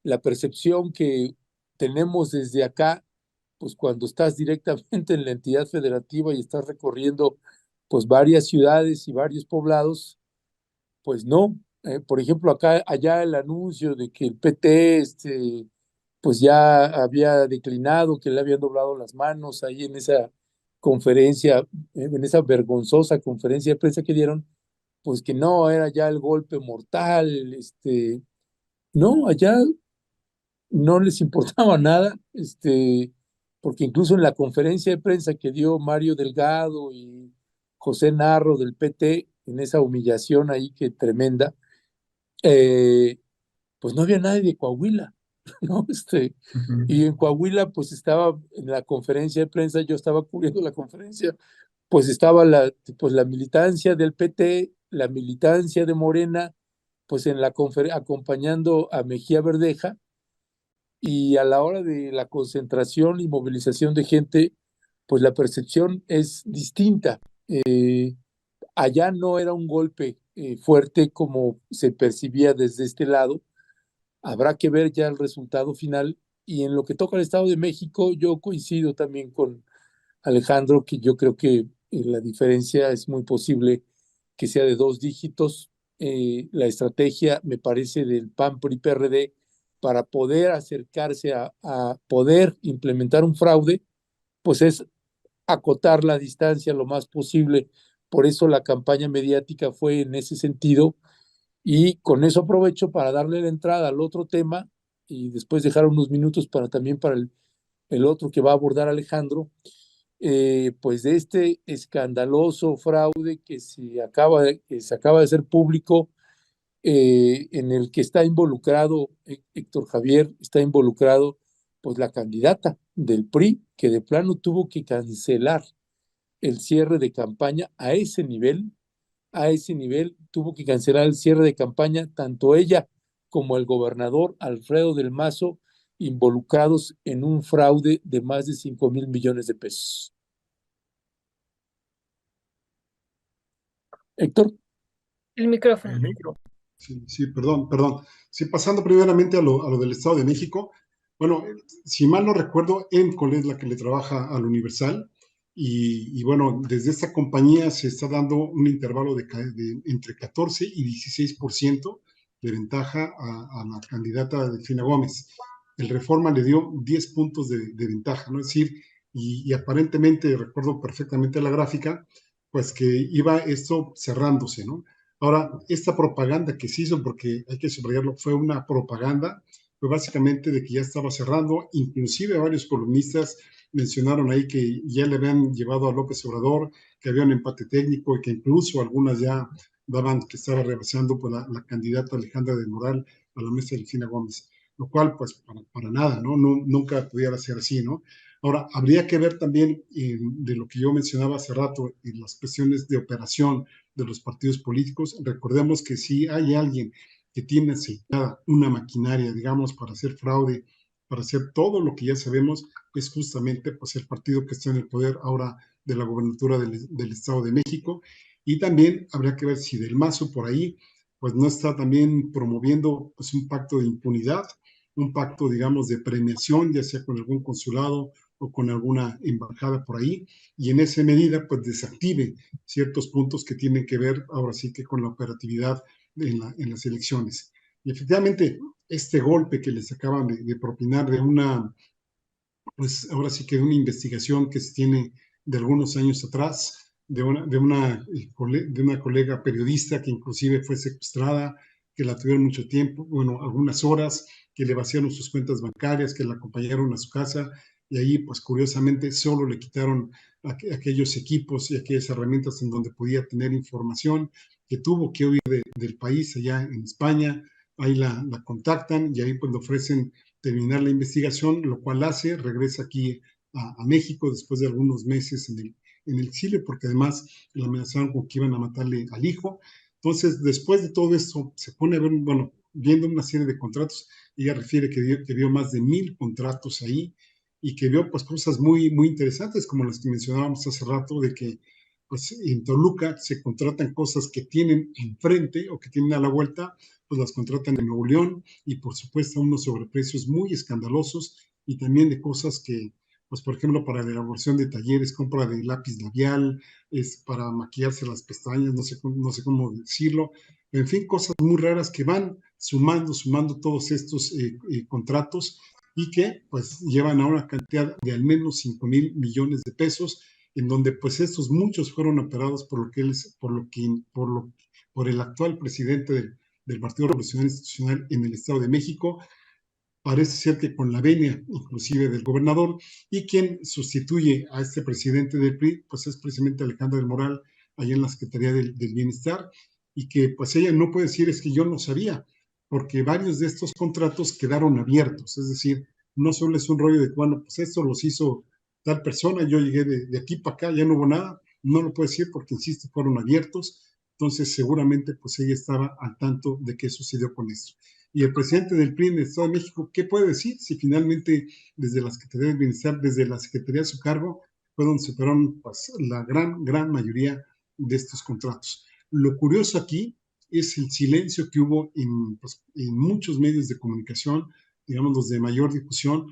la percepción que tenemos desde acá, pues cuando estás directamente en la entidad federativa y estás recorriendo pues varias ciudades y varios poblados, pues no. Por ejemplo, allá el anuncio de que el PT pues ya había declinado, que le habían doblado las manos ahí en esa conferencia, en esa vergonzosa conferencia de prensa que dieron, pues que no, era ya el golpe mortal, no, allá no les importaba nada, porque incluso en la conferencia de prensa que dio Mario Delgado y José Narro del PT, en esa humillación ahí que tremenda, eh, pues no había nadie de Coahuila, ¿no? Y en Coahuila, pues estaba en la conferencia de prensa, yo estaba cubriendo la conferencia, pues estaba pues la militancia del PT, la militancia de Morena, pues en la acompañando a Mejía Verdeja, y a la hora de la concentración y movilización de gente, pues la percepción es distinta. Allá no era un golpe fuerte como se percibía desde este lado. Habrá que ver ya el resultado final. Y en lo que toca al Estado de México, yo coincido también con Alejandro, que yo creo que la diferencia es muy posible que sea de 2 dígitos. La estrategia, me parece, del PAN, PRI, PRD para poder acercarse a poder implementar un fraude, pues es acotar la distancia lo más posible. Por eso la campaña mediática fue en ese sentido, y con eso aprovecho para darle la entrada al otro tema y después dejar unos minutos también para el otro que va a abordar Alejandro. pues de este escandaloso fraude que se acaba de hacer público, en el que está involucrado Héctor Javier, está involucrado pues la candidata del PRI, que de plano tuvo que cancelar el cierre de campaña a ese nivel tuvo que cancelar el cierre de campaña, tanto ella como el gobernador Alfredo del Mazo, involucrados en un fraude de más de 5,000 millones de pesos. Héctor. El micrófono. El micro. Sí, perdón. Sí, pasando primeramente a lo del Estado de México. Bueno, si mal no recuerdo, EMCOL es la que le trabaja al Universal y bueno, desde esta compañía se está dando un intervalo de entre 14 y 16% de ventaja a la candidata Delfina Gómez. El Reforma le dio 10 puntos de ventaja, ¿no? Es decir, y aparentemente, recuerdo perfectamente la gráfica, pues que iba esto cerrándose, ¿no? Ahora, esta propaganda que se hizo, porque hay que subrayarlo, fue una propaganda, fue básicamente de que ya estaba cerrando, inclusive varios columnistas mencionaron ahí que ya le habían llevado a López Obrador, que había un empate técnico y que incluso algunas ya daban que estaba rebasando por la candidata Alejandra del Moral a la mesa de Delfina Gómez, lo cual pues para nada, ¿no? Nunca pudiera ser así, ¿no? Ahora, habría que ver también de lo que yo mencionaba hace rato, en las cuestiones de operación de los partidos políticos. Recordemos que si hay alguien que tiene aceitada una maquinaria, digamos, para hacer fraude, para hacer todo lo que ya sabemos, es justamente pues, el partido que está en el poder ahora de la gobernatura del Estado de México. Y también habría que ver si Del Mazo por ahí, pues no está también promoviendo pues, un pacto de impunidad, un pacto, digamos, de premiación, ya sea con algún consulado o con alguna embajada por ahí, y en esa medida, pues desactive ciertos puntos que tienen que ver ahora sí que con la operatividad en las elecciones. Y efectivamente, este golpe que les acaban de propinar de una, pues ahora sí que de una investigación que se tiene de algunos años atrás, de una colega periodista que inclusive fue secuestrada, que la tuvieron mucho tiempo, bueno, algunas horas, que le vaciaron sus cuentas bancarias, que la acompañaron a su casa, y ahí, pues curiosamente, solo le quitaron aquellos equipos y aquellas herramientas en donde podía tener información, que tuvo que huir del país allá en España. Ahí la contactan y ahí pues le ofrecen terminar la investigación, lo cual hace, regresa aquí a México después de algunos meses en el Chile, porque además la amenazaron con que iban a matarle al hijo. Entonces, después de todo esto, se pone a ver, bueno, viendo una serie de contratos, ella refiere que vio más de 1,000 contratos ahí y que vio pues cosas muy, muy interesantes, como las que mencionábamos hace rato, de que pues en Toluca se contratan cosas que tienen enfrente o que tienen a la vuelta, pues las contratan en Nuevo León y por supuesto a unos sobreprecios muy escandalosos y también de cosas que, pues por ejemplo, para la elaboración de talleres, compra de lápiz labial, es para maquillarse las pestañas, no sé cómo decirlo, en fin, cosas muy raras que van sumando todos estos contratos y que pues llevan a una cantidad de al menos 5,000 millones de pesos, en donde pues estos muchos fueron operados por el actual presidente del Partido Revolucionario Institucional en el Estado de México, parece ser que con la venia inclusive del gobernador, y quien sustituye a este presidente del PRI, pues es precisamente Alejandra del Moral, allá en la Secretaría del Bienestar, y que pues ella no puede decir es que yo no sabía, porque varios de estos contratos quedaron abiertos, es decir, no solo es un rollo de, bueno, pues esto los hizo tal persona, yo llegué de aquí para acá, ya no hubo nada, no lo puedo decir porque, insisto, fueron abiertos, entonces seguramente pues ella estaba al tanto de qué sucedió con esto. Y el presidente del PRI en el Estado de México, ¿qué puede decir si finalmente desde la Secretaría del Bienestar, desde la Secretaría de su cargo, fue donde se operaron pues, la gran mayoría de estos contratos? Lo curioso aquí es el silencio que hubo pues, en muchos medios de comunicación, digamos los de mayor difusión,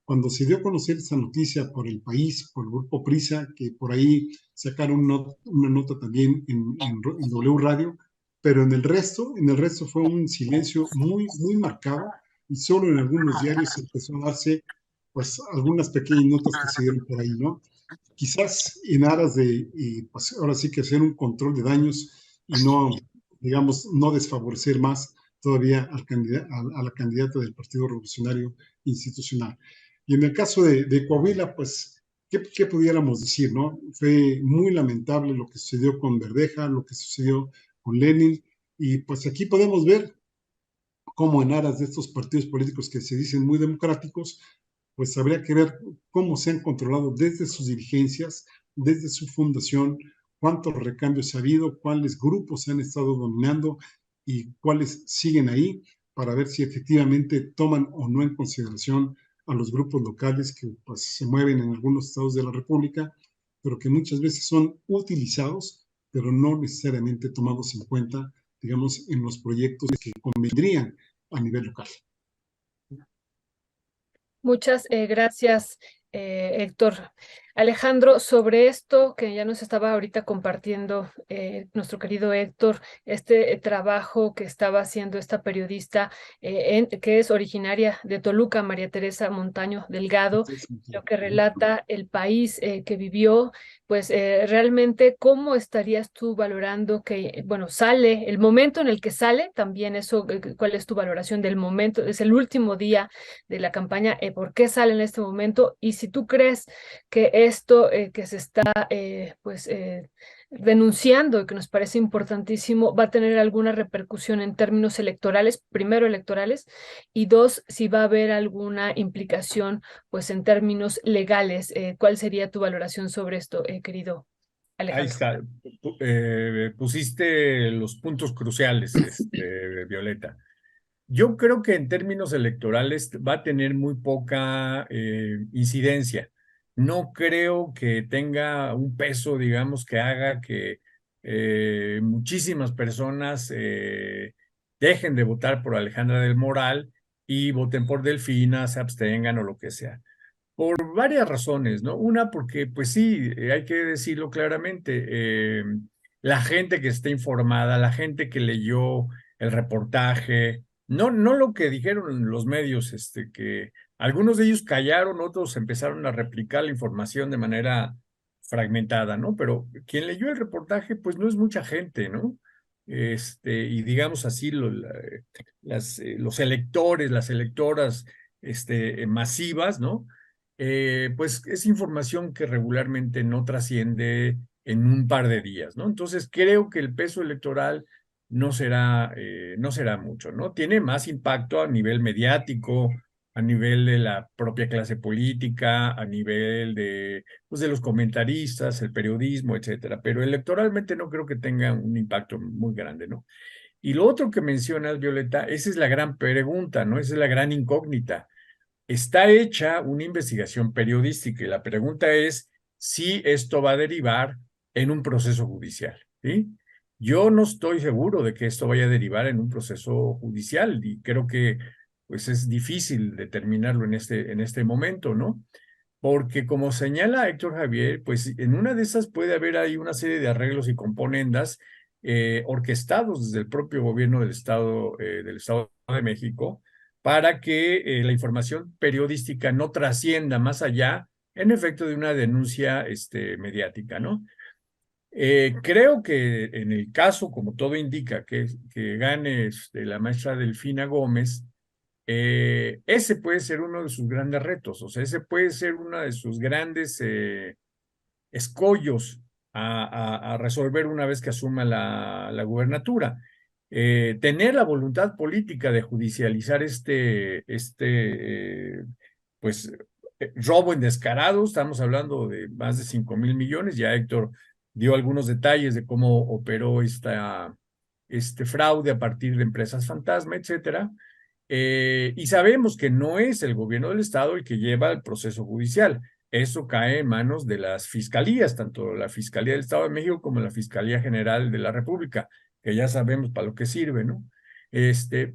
cuando se dio a conocer esta noticia por El País, por el Grupo Prisa, que por ahí sacaron una nota también en W Radio, pero en el resto fue un silencio muy marcado y solo en algunos diarios empezó a darse pues algunas pequeñas notas que se dieron por ahí, ¿no? Quizás en aras de, pues ahora sí que hacer un control de daños y no, digamos, no desfavorecer más todavía a la candidata del Partido Revolucionario Institucional. Y en el caso de Coahuila, pues ¿qué pudiéramos decir, no? Fue muy lamentable lo que sucedió con Verdeja, lo que sucedió con Lenin, y pues aquí podemos ver cómo en aras de estos partidos políticos que se dicen muy democráticos, pues habría que ver cómo se han controlado desde sus dirigencias, desde su fundación, cuántos recambios ha habido, cuáles grupos se han estado dominando y cuáles siguen ahí, para ver si efectivamente toman o no en consideración a los grupos locales que pues, se mueven en algunos estados de la República, pero que muchas veces son utilizados, pero no necesariamente tomados en cuenta, digamos, en los proyectos que convendrían a nivel local. Muchas gracias, Héctor. Alejandro, sobre esto que ya nos estaba ahorita compartiendo nuestro querido Héctor, este trabajo que estaba haciendo esta periodista que es originaria de Toluca, María Teresa Montaño Delgado, lo que relata el país que vivió, pues realmente, ¿cómo estarías tú valorando que, bueno, sale, el momento en el que sale, también eso, cuál es tu valoración del momento? Es el último día de la campaña, ¿por qué sale en este momento? Y si tú crees que esto que se está denunciando y que nos parece importantísimo va a tener alguna repercusión en términos electorales, primero electorales, y dos, si va a haber alguna implicación pues en términos legales. ¿Cuál sería tu valoración sobre esto, querido Ahí Alejandro? está. Pusiste los puntos cruciales, Violeta. Yo creo que en términos electorales va a tener muy poca incidencia. No creo que tenga un peso, digamos, que haga que muchísimas personas dejen de votar por Alejandra del Moral y voten por Delfina, se abstengan o lo que sea. Por varias razones, ¿no? Una, porque, pues sí, hay que decirlo claramente, la gente que está informada, la gente que leyó el reportaje, no lo que dijeron los medios, que algunos de ellos callaron, otros empezaron a replicar la información de manera fragmentada, ¿no? Pero quien leyó el reportaje, pues no es mucha gente, ¿no? Y digamos así, los electores, las electoras, masivas, ¿no? Pues es información que regularmente no trasciende en un par de días, ¿no? Entonces creo que el peso electoral no será mucho, ¿no? Tiene más impacto a nivel mediático, a nivel de la propia clase política, a nivel pues de los comentaristas, el periodismo, etcétera, pero electoralmente no creo que tenga un impacto muy grande, ¿no? Y lo otro que mencionas, Violeta, esa es la gran pregunta, ¿no? Esa es la gran incógnita. Está hecha una investigación periodística y la pregunta es si esto va a derivar en un proceso judicial, ¿sí? Yo no estoy seguro de que esto vaya a derivar en un proceso judicial y creo que pues es difícil determinarlo en este momento, ¿no? Porque como señala Héctor Javier, pues en una de esas puede haber ahí una serie de arreglos y componendas orquestados desde el propio gobierno del Estado de México para que la información periodística no trascienda más allá, en efecto, de una denuncia mediática, ¿no? Creo que en el caso, como todo indica, que gane la maestra Delfina Gómez, ese puede ser uno de sus grandes retos, o sea, ese puede ser uno de sus grandes escollos a resolver una vez que asuma la gubernatura. Tener la voluntad política de judicializar pues, robo en descarado, estamos hablando de más de 5,000 millones, ya Héctor dio algunos detalles de cómo operó este fraude a partir de empresas fantasma, etcétera. Y sabemos que no es el gobierno del Estado el que lleva el proceso judicial. Eso cae en manos de las fiscalías, tanto la Fiscalía del Estado de México como la Fiscalía General de la República, que ya sabemos para lo que sirve, ¿no?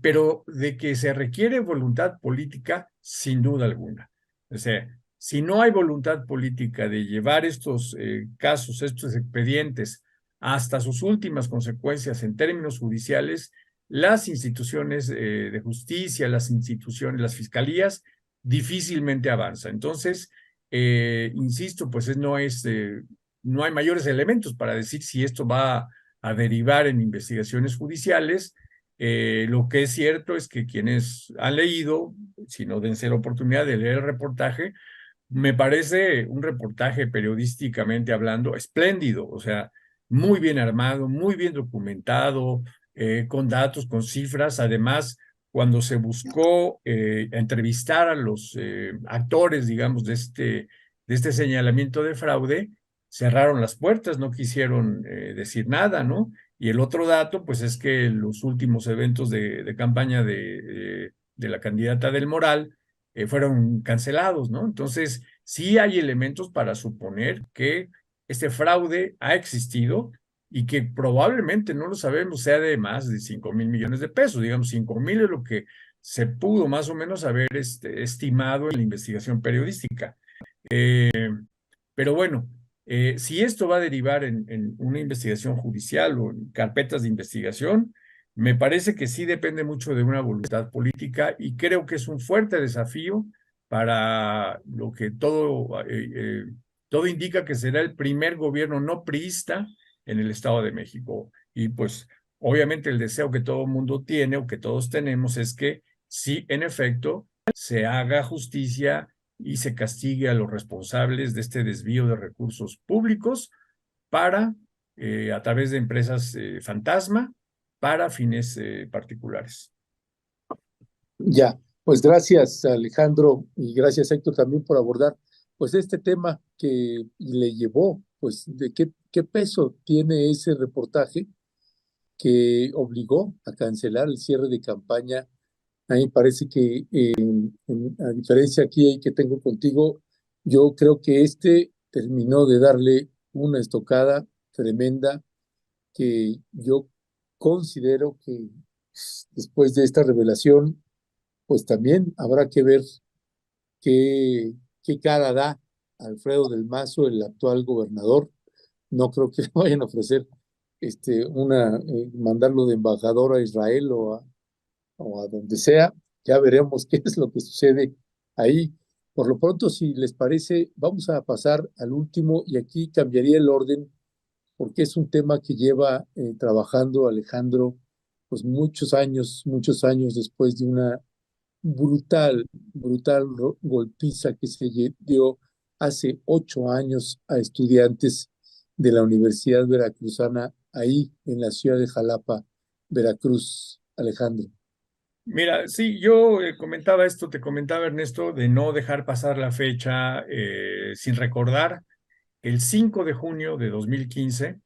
Pero de que se requiere voluntad política, sin duda alguna. O sea, si no hay voluntad política de llevar estos casos, estos expedientes, hasta sus últimas consecuencias en términos judiciales, las instituciones de justicia, las instituciones, las fiscalías, difícilmente avanzan. Entonces, insisto, pues no hay mayores elementos para decir si esto va a derivar en investigaciones judiciales. Lo que es cierto es que quienes han leído, si no dense la oportunidad de leer el reportaje, me parece un reportaje periodísticamente hablando espléndido, o sea, muy bien armado, muy bien documentado, con datos, con cifras. Además, cuando se buscó entrevistar a los actores, digamos, de este señalamiento de fraude, cerraron las puertas, no quisieron decir nada, ¿no? Y el otro dato, pues es que los últimos eventos de campaña de la candidata del Moral fueron cancelados, ¿no? Entonces, sí hay elementos para suponer que este fraude ha existido y que probablemente, no lo sabemos, sea de más de 5,000 millones de pesos. Digamos, 5,000 es lo que se pudo más o menos haber estimado en la investigación periodística. Eh, pero bueno, si esto va a derivar en una investigación judicial o en carpetas de investigación, me parece que sí depende mucho de una voluntad política y creo que es un fuerte desafío para lo que todo indica que será el primer gobierno no priista en el Estado de México. Y pues obviamente el deseo que todo mundo tiene o que todos tenemos es que sí, en efecto, se haga justicia y se castigue a los responsables de este desvío de recursos públicos para, a través de empresas fantasma, para fines particulares. Ya, pues gracias Alejandro y gracias Héctor también por abordar pues este tema que le llevó, pues de qué peso tiene ese reportaje que obligó a cancelar el cierre de campaña. A mí me parece que a diferencia aquí que tengo contigo, yo creo que este terminó de darle una estocada tremenda que yo considero que después de esta revelación pues también habrá que ver qué cara da Alfredo del Mazo, el actual gobernador. No creo que le vayan a ofrecer mandarlo de embajador a Israel o a donde sea. Ya veremos qué es lo que sucede ahí. Por lo pronto, si les parece, vamos a pasar al último y aquí cambiaría el orden porque es un tema que lleva trabajando Alejandro pues muchos años después de una brutal golpiza que se dio hace 8 años a estudiantes de la Universidad Veracruzana, ahí en la ciudad de Jalapa, Veracruz, Alejandro. Mira, sí, yo comentaba esto, te comentaba Ernesto, de no dejar pasar la fecha sin recordar que el 5 de junio de 2015,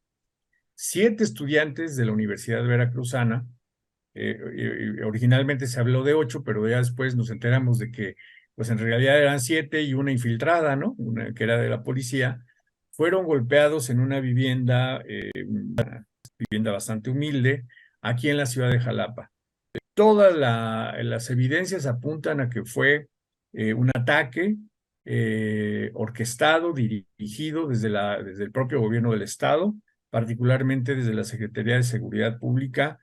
7 estudiantes de la Universidad Veracruzana, originalmente se habló de 8, pero ya después nos enteramos de que pues en realidad eran 7 y una infiltrada, ¿no? Una que era de la policía, fueron golpeados en una vivienda bastante humilde, aquí en la ciudad de Jalapa. Todas las evidencias apuntan a que fue un ataque orquestado, dirigido desde el propio gobierno del Estado, particularmente desde la Secretaría de Seguridad Pública.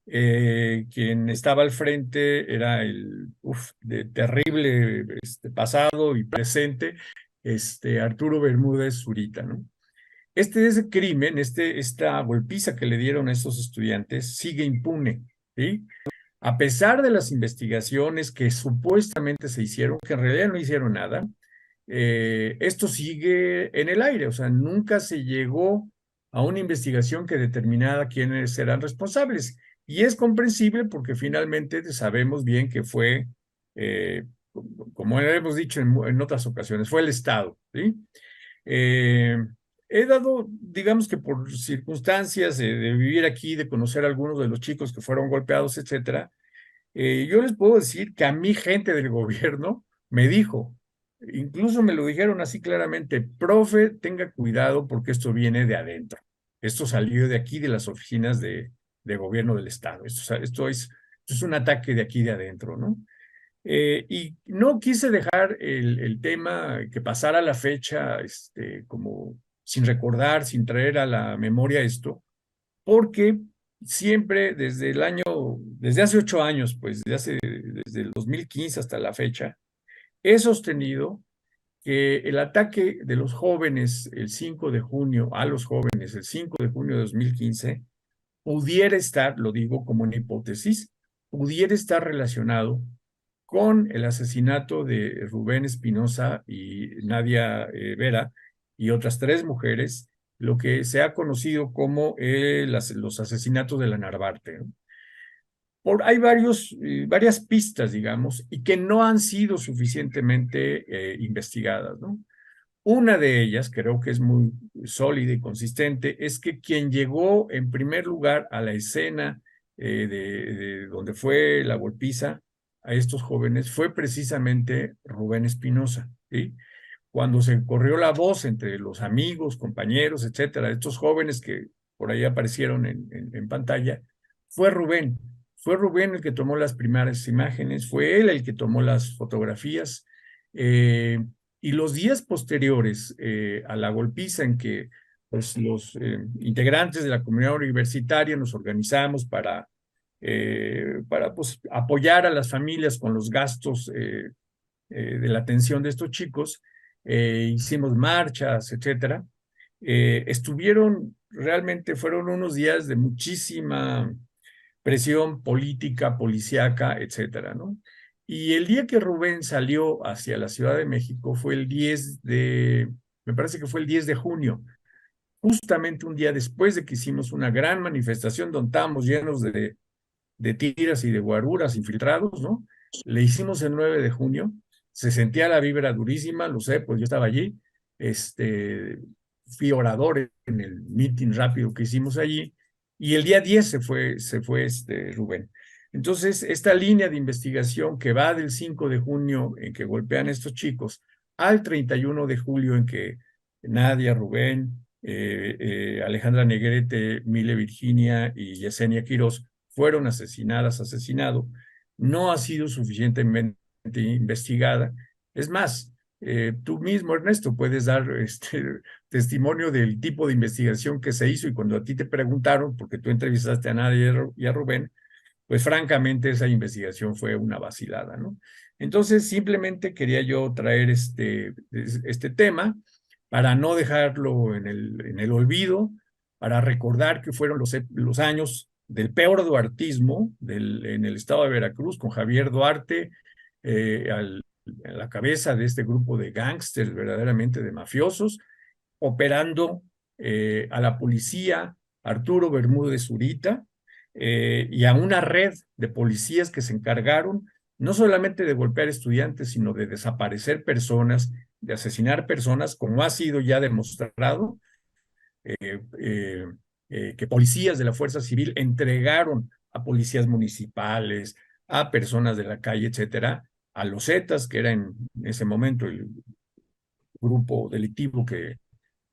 Quien estaba al frente era el de terrible pasado y presente, Arturo Bermúdez Zurita, ¿no? Ese crimen, esta golpiza que le dieron a estos estudiantes sigue impune, ¿sí? A pesar de las investigaciones que supuestamente se hicieron, que en realidad no hicieron nada, esto sigue en el aire, o sea, nunca se llegó a una investigación que determinara quiénes serán responsables. Y es comprensible porque finalmente sabemos bien que fue, como hemos dicho en otras ocasiones, fue el Estado, ¿sí? Eh, He dado, digamos que por circunstancias de vivir aquí, de conocer a algunos de los chicos que fueron golpeados, etcétera, yo les puedo decir que a mí gente del gobierno me dijo, incluso me lo dijeron así claramente, profe, tenga cuidado porque esto viene de adentro. Esto salió de aquí, de las oficinas de gobierno del Estado. Esto es un ataque de aquí de adentro, ¿no? Y no quise dejar el tema que pasara la fecha como sin recordar, sin traer a la memoria esto, porque siempre desde hace 8 años, pues desde el 2015 hasta la fecha, he sostenido que el ataque de los jóvenes el 5 de junio, a los jóvenes el 5 de junio de 2015, pudiera estar, lo digo como una hipótesis, pudiera estar relacionado con el asesinato de Rubén Espinosa y Nadia Vera y otras 3 mujeres, lo que se ha conocido como los asesinatos de la Narvarte, ¿no? Hay varias pistas, digamos, y que no han sido suficientemente investigadas, ¿no? Una de ellas, creo que es muy sólida y consistente, es que quien llegó en primer lugar a la escena de donde fue la golpiza a estos jóvenes fue precisamente Rubén Espinosa, ¿sí? Cuando se corrió la voz entre los amigos, compañeros, etcétera, estos jóvenes que por ahí aparecieron en pantalla, fue Rubén. Fue Rubén el que tomó las primeras imágenes, fue él el que tomó las fotografías. Y los días posteriores a la golpiza en que pues, los integrantes de la comunidad universitaria nos organizamos para pues, apoyar a las familias con los gastos de la atención de estos chicos, hicimos marchas, etcétera. Fueron unos días de muchísima presión política, policíaca, etcétera, ¿no? Y el día que Rubén salió hacia la Ciudad de México fue me parece que fue el 10 de junio, justamente un día después de que hicimos una gran manifestación donde estábamos llenos de tiras y de guaruras infiltrados, ¿no? Le hicimos el 9 de junio, se sentía la vibra durísima, lo sé, pues yo estaba allí, fui orador en el meeting rápido que hicimos allí, y el día 10 se fue Rubén. Entonces, esta línea de investigación que va del 5 de junio en que golpean a estos chicos al 31 de julio en que Nadia, Rubén, Alejandra Negrete, Mile Virginia y Yesenia Quirós fueron asesinado, no ha sido suficientemente investigada. Es más, tú mismo, Ernesto, puedes dar testimonio del tipo de investigación que se hizo y cuando a ti te preguntaron, porque tú entrevistaste a Nadia y a Rubén, pues francamente esa investigación fue una vacilada, ¿no? Entonces simplemente quería yo traer este tema para no dejarlo en el olvido, para recordar que fueron los años del peor duartismo en el estado de Veracruz, con Javier Duarte a la cabeza de este grupo de gángsters, verdaderamente de mafiosos, operando a la policía, Arturo Bermúdez Zurita, y a una red de policías que se encargaron no solamente de golpear estudiantes, sino de desaparecer personas, de asesinar personas, como ha sido ya demostrado, que policías de la Fuerza Civil entregaron a policías municipales, a personas de la calle, etcétera, a los Zetas, que era en ese momento el grupo delictivo que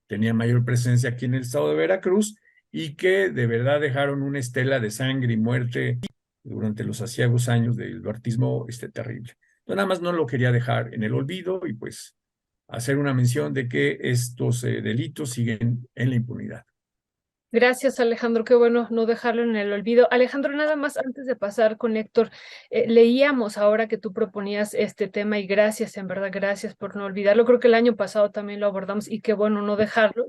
tenía mayor presencia aquí en el estado de Veracruz y que de verdad dejaron una estela de sangre y muerte durante los aciagos años del duartismo terrible. Yo nada más no lo quería dejar en el olvido y pues hacer una mención de que estos delitos siguen en la impunidad. Gracias, Alejandro. Qué bueno no dejarlo en el olvido. Alejandro, nada más antes de pasar con Héctor, leíamos ahora que tú proponías este tema y gracias, en verdad, gracias por no olvidarlo. Creo que el año pasado también lo abordamos y qué bueno no dejarlo.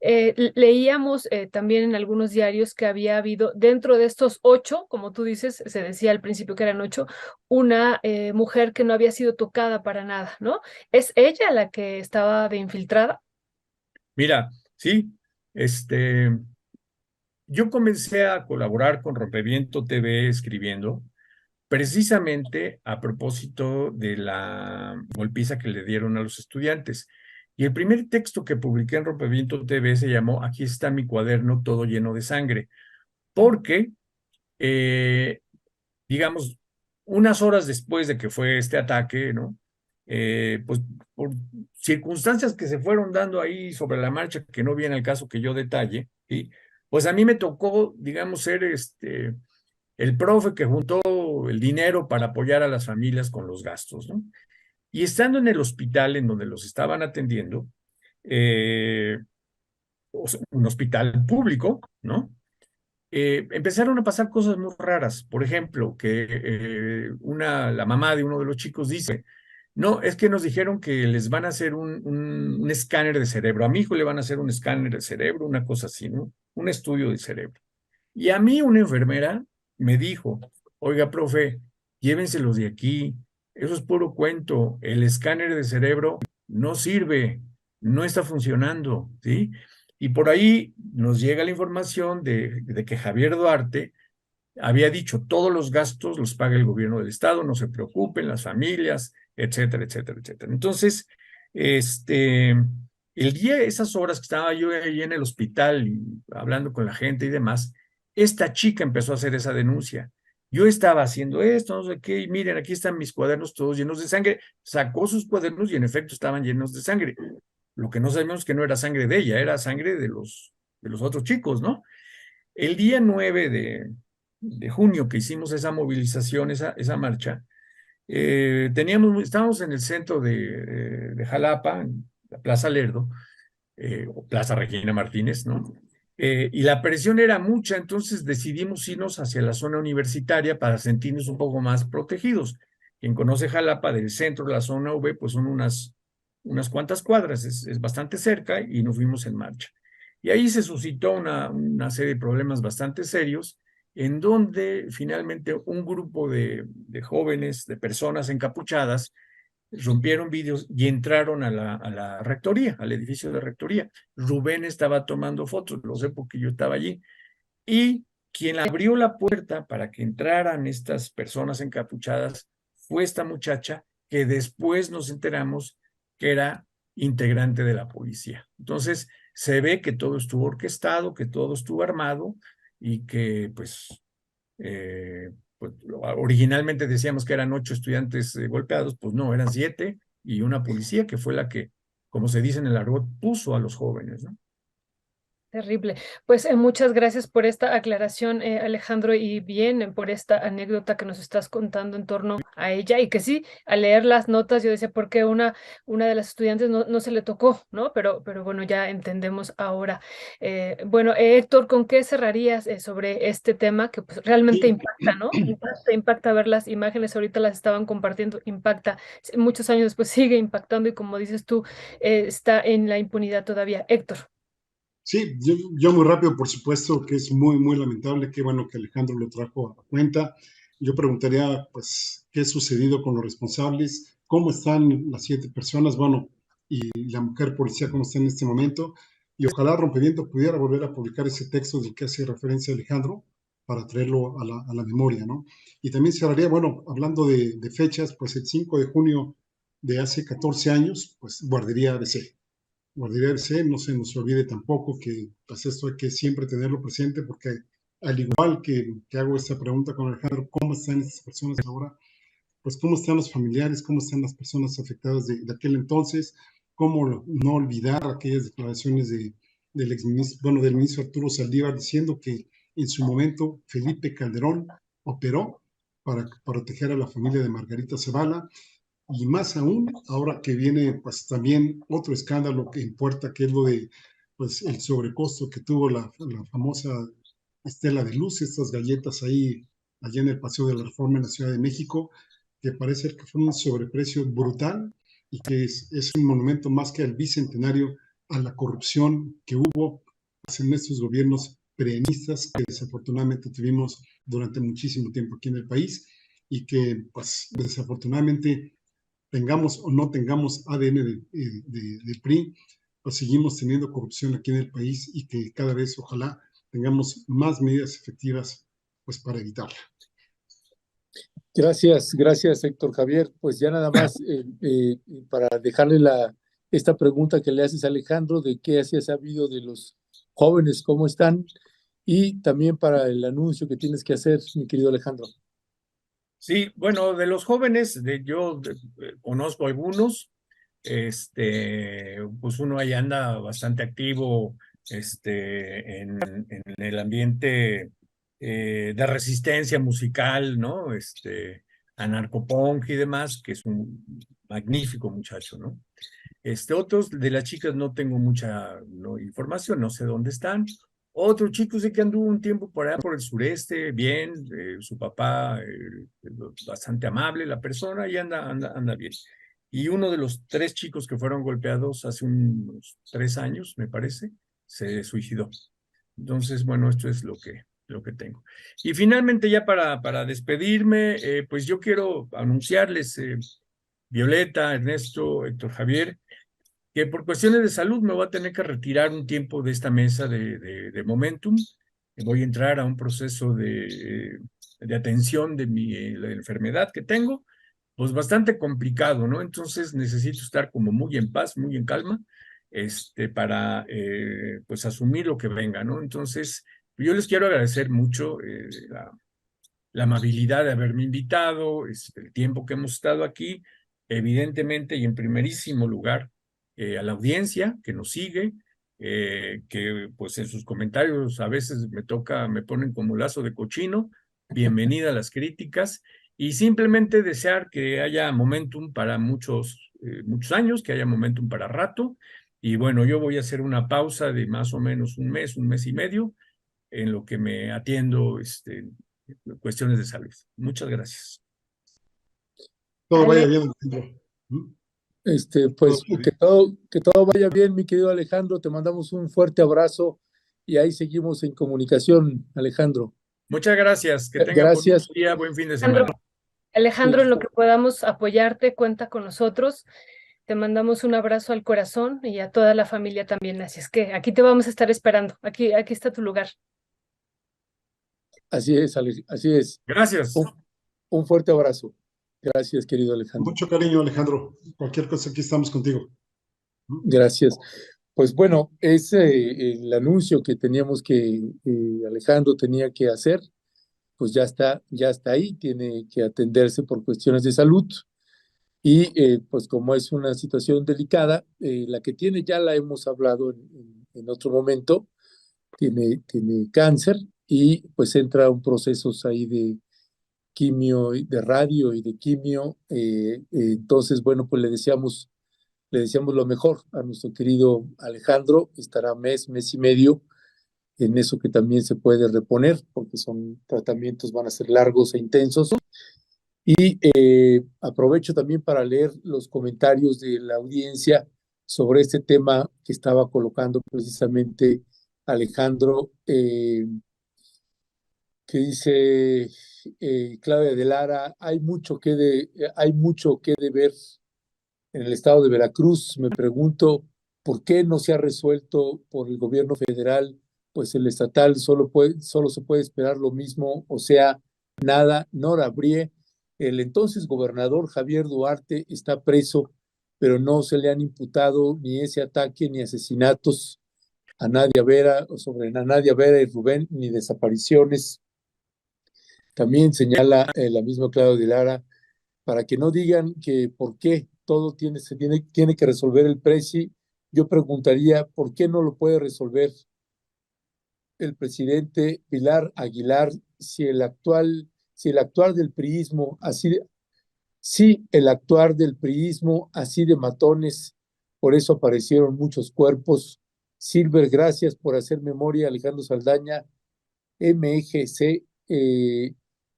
Leíamos también en algunos diarios que había habido dentro de estos 8, como tú dices, se decía al principio que eran 8, una mujer que no había sido tocada para nada, ¿no? ¿Es ella la que estaba de infiltrada? Mira, sí, yo comencé a colaborar con Rompeviento TV escribiendo precisamente a propósito de la golpiza que le dieron a los estudiantes. Y el primer texto que publiqué en Rompeviento TV se llamó Aquí está mi cuaderno todo lleno de sangre, porque, digamos, unas horas después de que fue este ataque, ¿no? Pues por circunstancias que se fueron dando ahí sobre la marcha, que no viene al caso que yo detalle, ¿sí? Pues a mí me tocó, digamos, ser el profe que juntó el dinero para apoyar a las familias con los gastos, ¿no? Y estando en el hospital en donde los estaban atendiendo, un hospital público, ¿no? Empezaron a pasar cosas muy raras. Por ejemplo, que la mamá de uno de los chicos dice, no, es que nos dijeron que les van a hacer un escáner de cerebro. A mi hijo le van a hacer un escáner de cerebro, una cosa así, ¿no? Un estudio de cerebro. Y a mí una enfermera me dijo, oiga, profe, llévenselos de aquí, eso es puro cuento, el escáner de cerebro no sirve, no está funcionando, ¿sí? Y por ahí nos llega la información de que Javier Duarte había dicho, todos los gastos los paga el gobierno del estado, no se preocupen, las familias, etcétera, etcétera, etcétera. Entonces, el día, esas horas que estaba yo ahí en el hospital y hablando con la gente y demás, esta chica empezó a hacer esa denuncia. Yo estaba haciendo esto, no sé qué, y miren, aquí están mis cuadernos todos llenos de sangre. Sacó sus cuadernos y en efecto estaban llenos de sangre. Lo que no sabemos es que no era sangre de ella, era sangre de los otros chicos, ¿no? El día 9 de junio que hicimos esa movilización, esa marcha, estábamos en el centro de Jalapa, en la Plaza Lerdo, o Plaza Regina Martínez, ¿no? Y la presión era mucha, entonces decidimos irnos hacia la zona universitaria para sentirnos un poco más protegidos. Quien conoce Jalapa del centro de la zona V, pues son unas cuantas cuadras, es bastante cerca y nos fuimos en marcha. Y ahí se suscitó una serie de problemas bastante serios, en donde finalmente un grupo de jóvenes, de personas encapuchadas, rompieron vidrios y entraron a la rectoría, al edificio de rectoría. Rubén estaba tomando fotos, lo sé porque yo estaba allí. Y quien abrió la puerta para que entraran estas personas encapuchadas fue esta muchacha que después nos enteramos que era integrante de la policía. Entonces, se ve que todo estuvo orquestado, que todo estuvo armado y que pues originalmente decíamos que eran 8 estudiantes golpeados, pues no, eran 7 y una policía que fue la que, como se dice en el argot, puso a los jóvenes, ¿no? Terrible. Pues muchas gracias por esta aclaración, Alejandro, y bien por esta anécdota que nos estás contando en torno a ella. Y que sí, al leer las notas yo decía, ¿por qué una de las estudiantes no se le tocó, ¿no? Pero bueno, ya entendemos ahora. Bueno, Héctor, ¿con qué cerrarías sobre este tema que pues, realmente Sí, impacta, ¿no? Impacta ver las imágenes, ahorita las estaban compartiendo, impacta. Muchos años después sigue impactando y como dices tú, está en la impunidad todavía. Héctor. sí, yo muy rápido, por supuesto, que es muy, muy lamentable. Qué bueno que Alejandro lo trajo a cuenta. Yo preguntaría, pues, ¿qué ha sucedido con los responsables? ¿Cómo están las 7 personas? Bueno, y la mujer policía, ¿cómo está en este momento? Y ojalá Rompeviento pudiera volver a publicar ese texto del que hace referencia Alejandro para traerlo a la memoria, ¿no? Y también cerraría, bueno, hablando de fechas, pues el 5 de junio de hace 14 años, pues guardería ABC. Guardería ABC, no se nos olvide tampoco que pues esto hay que siempre tenerlo presente porque al igual que hago esta pregunta con Alejandro, ¿cómo están estas personas ahora? Pues cómo están los familiares, cómo están las personas afectadas de aquel entonces, cómo no olvidar aquellas declaraciones del exministro, bueno, del ministro Arturo Saldívar diciendo que en su momento Felipe Calderón operó para proteger a la familia de Margarita Zavala y más aún ahora que viene pues también otro escándalo que importa, que es lo de pues el sobrecosto que tuvo la famosa Estela de Luz, estas galletas ahí allá en el Paseo de la Reforma en la Ciudad de México, que parece que fue un sobreprecio brutal y que es un monumento más que al bicentenario a la corrupción que hubo pues, en estos gobiernos perenistas que desafortunadamente tuvimos durante muchísimo tiempo aquí en el país y que pues desafortunadamente tengamos o no tengamos ADN de PRI, pues seguimos teniendo corrupción aquí en el país y que cada vez ojalá tengamos más medidas efectivas pues para evitarla. Gracias Héctor Javier. Pues ya nada más para dejarle esta pregunta que le haces a Alejandro de qué se ha sabido de los jóvenes, cómo están, y también para el anuncio que tienes que hacer, mi querido Alejandro. Sí, bueno, de los jóvenes, yo conozco algunos, pues uno ahí anda bastante activo, en el ambiente de resistencia musical, ¿no? Anarcopunk y demás, que es un magnífico muchacho, ¿no? Otros de las chicas no tengo mucha información, no sé dónde están. Otro chico sé que anduvo un tiempo por allá por el sureste, bien, su papá bastante amable, la persona, y anda bien. Y uno de los 3 chicos que fueron golpeados hace unos 3 años, me parece, se suicidó. Entonces, bueno, esto es lo lo que tengo. Y finalmente, ya para despedirme, pues yo quiero anunciarles, Violeta, Ernesto, Héctor Javier, que por cuestiones de salud me voy a tener que retirar un tiempo de esta mesa de Momentum. Voy a entrar a un proceso de atención de la enfermedad que tengo, pues bastante complicado, ¿no? Entonces necesito estar como muy en paz, muy en calma, para pues asumir lo que venga, ¿no? Entonces, yo les quiero agradecer mucho la amabilidad de haberme invitado, el tiempo que hemos estado aquí, evidentemente y en primerísimo lugar a la audiencia que nos sigue, que pues en sus comentarios a veces me ponen como lazo de cochino, bienvenida a las críticas, y simplemente desear que haya momentum para muchos años, que haya momentum para rato, y bueno, yo voy a hacer una pausa de más o menos un mes y medio, en lo que me atiendo cuestiones de salud. Muchas gracias. Todo vaya Ale, bien, Alejandro. Pues Todo bien. que todo vaya bien, mi querido Alejandro. Te mandamos un fuerte abrazo y ahí seguimos en comunicación, Alejandro. Muchas gracias. Que tengan buen Gracias. día, buen fin de Alejandro, semana. Alejandro, en lo que podamos apoyarte, cuenta con nosotros. Te mandamos un abrazo al corazón y a toda la familia también. Así es que aquí te vamos a estar esperando. Aquí está tu lugar. Así es, así es. Gracias. Un fuerte abrazo. Gracias, querido Alejandro. Mucho cariño, Alejandro. Cualquier cosa, aquí estamos contigo. Gracias. Pues bueno, es el anuncio que teníamos Alejandro tenía que hacer, pues ya está ahí, tiene que atenderse por cuestiones de salud y pues como es una situación delicada, la que tiene ya la hemos hablado en otro momento, tiene cáncer y pues entra un procesos ahí de quimio, de radio y de quimio, entonces bueno, pues le deseamos lo mejor a nuestro querido Alejandro, estará mes y medio en eso que también se puede reponer, porque son tratamientos, van a ser largos e intensos. Y aprovecho también para leer los comentarios de la audiencia sobre este tema que estaba colocando precisamente Alejandro, que dice Claudia de Lara, hay mucho que de ver en el estado de Veracruz. Me pregunto por qué no se ha resuelto por el gobierno federal, pues el estatal solo se puede esperar lo mismo, o sea, nada. Nora Brie, el entonces gobernador Javier Duarte está preso, pero no se le han imputado ni ese ataque ni asesinatos a Nadia Vera, a Nadia Vera y Rubén, ni desapariciones. También señala la misma Claudia de Lara, para que no digan que por qué todo tiene que resolver el presi. Yo preguntaría, ¿por qué no lo puede resolver el presidente Pilar Aguilar si el actuar del priismo así de matones, por eso aparecieron muchos cuerpos? Silver, gracias por hacer memoria. Alejandro Saldaña, MGC,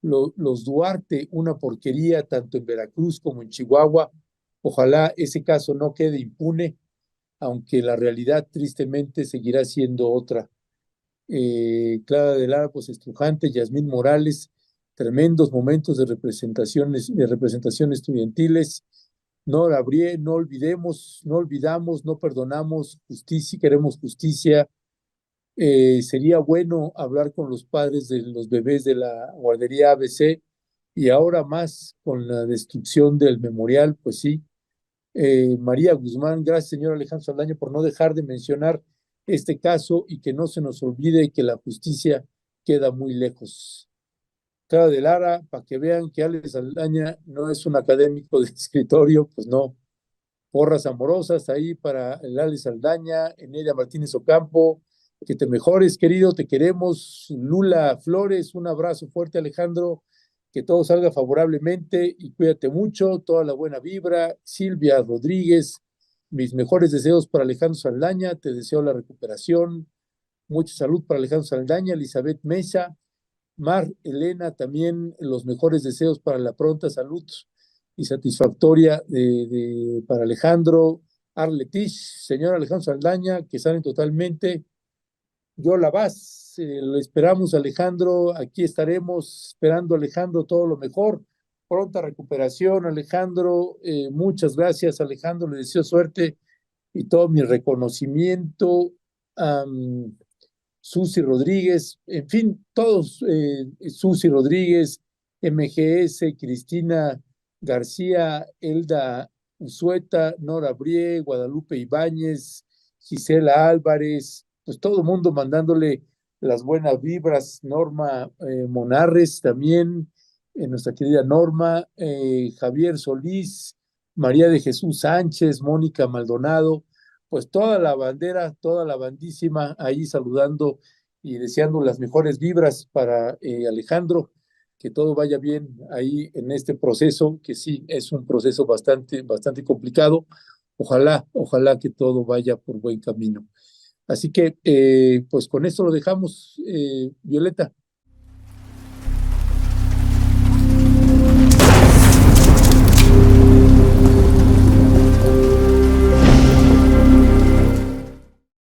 los Duarte, una porquería tanto en Veracruz como en Chihuahua. Ojalá ese caso no quede impune, aunque la realidad tristemente seguirá siendo otra. Clara de Lara, pues estrujante. Yasmín Morales, tremendos momentos de representación estudiantiles. Nora Brie, no olvidamos, no perdonamos, justicia, queremos justicia. Sería bueno hablar con los padres de los bebés de la guardería ABC y ahora más con la destrucción del memorial, pues sí. María Guzmán, gracias señor Alejandro Saldaña por no dejar de mencionar este caso y que no se nos olvide que la justicia queda muy lejos. Clara de Lara, para que vean que Alex Saldaña no es un académico de escritorio, pues no. Porras amorosas ahí para el Alex Saldaña, Enelia Martínez Ocampo, que te mejores, querido, te queremos. Lula Flores, un abrazo fuerte, Alejandro, que todo salga favorablemente y cuídate mucho, toda la buena vibra. Silvia Rodríguez, mis mejores deseos para Alejandro Saldaña, te deseo la recuperación, mucha salud para Alejandro Saldaña. Elizabeth Mesa, Mar Elena, también los mejores deseos para la pronta salud y satisfactoria para Alejandro. Arletich, señor Alejandro Saldaña, que salen totalmente. Yola Vaz, lo esperamos, Alejandro, aquí estaremos esperando, Alejandro, todo lo mejor. Pronta recuperación, Alejandro. Muchas gracias, Alejandro. Le deseo suerte y todo mi reconocimiento a Susi Rodríguez, en fin, todos, Susi Rodríguez, MGS, Cristina García, Elda Usueta, Nora Brie, Guadalupe Ibáñez, Gisela Álvarez, pues todo el mundo mandándole las buenas vibras, Norma Monarres también, nuestra querida Norma, Javier Solís, María de Jesús Sánchez, Mónica Maldonado, pues toda la bandera, toda la bandísima ahí saludando y deseando las mejores vibras para Alejandro, que todo vaya bien ahí en este proceso, que sí es un proceso bastante complicado. Ojalá que todo vaya por buen camino. Así que, pues con esto lo dejamos, Violeta.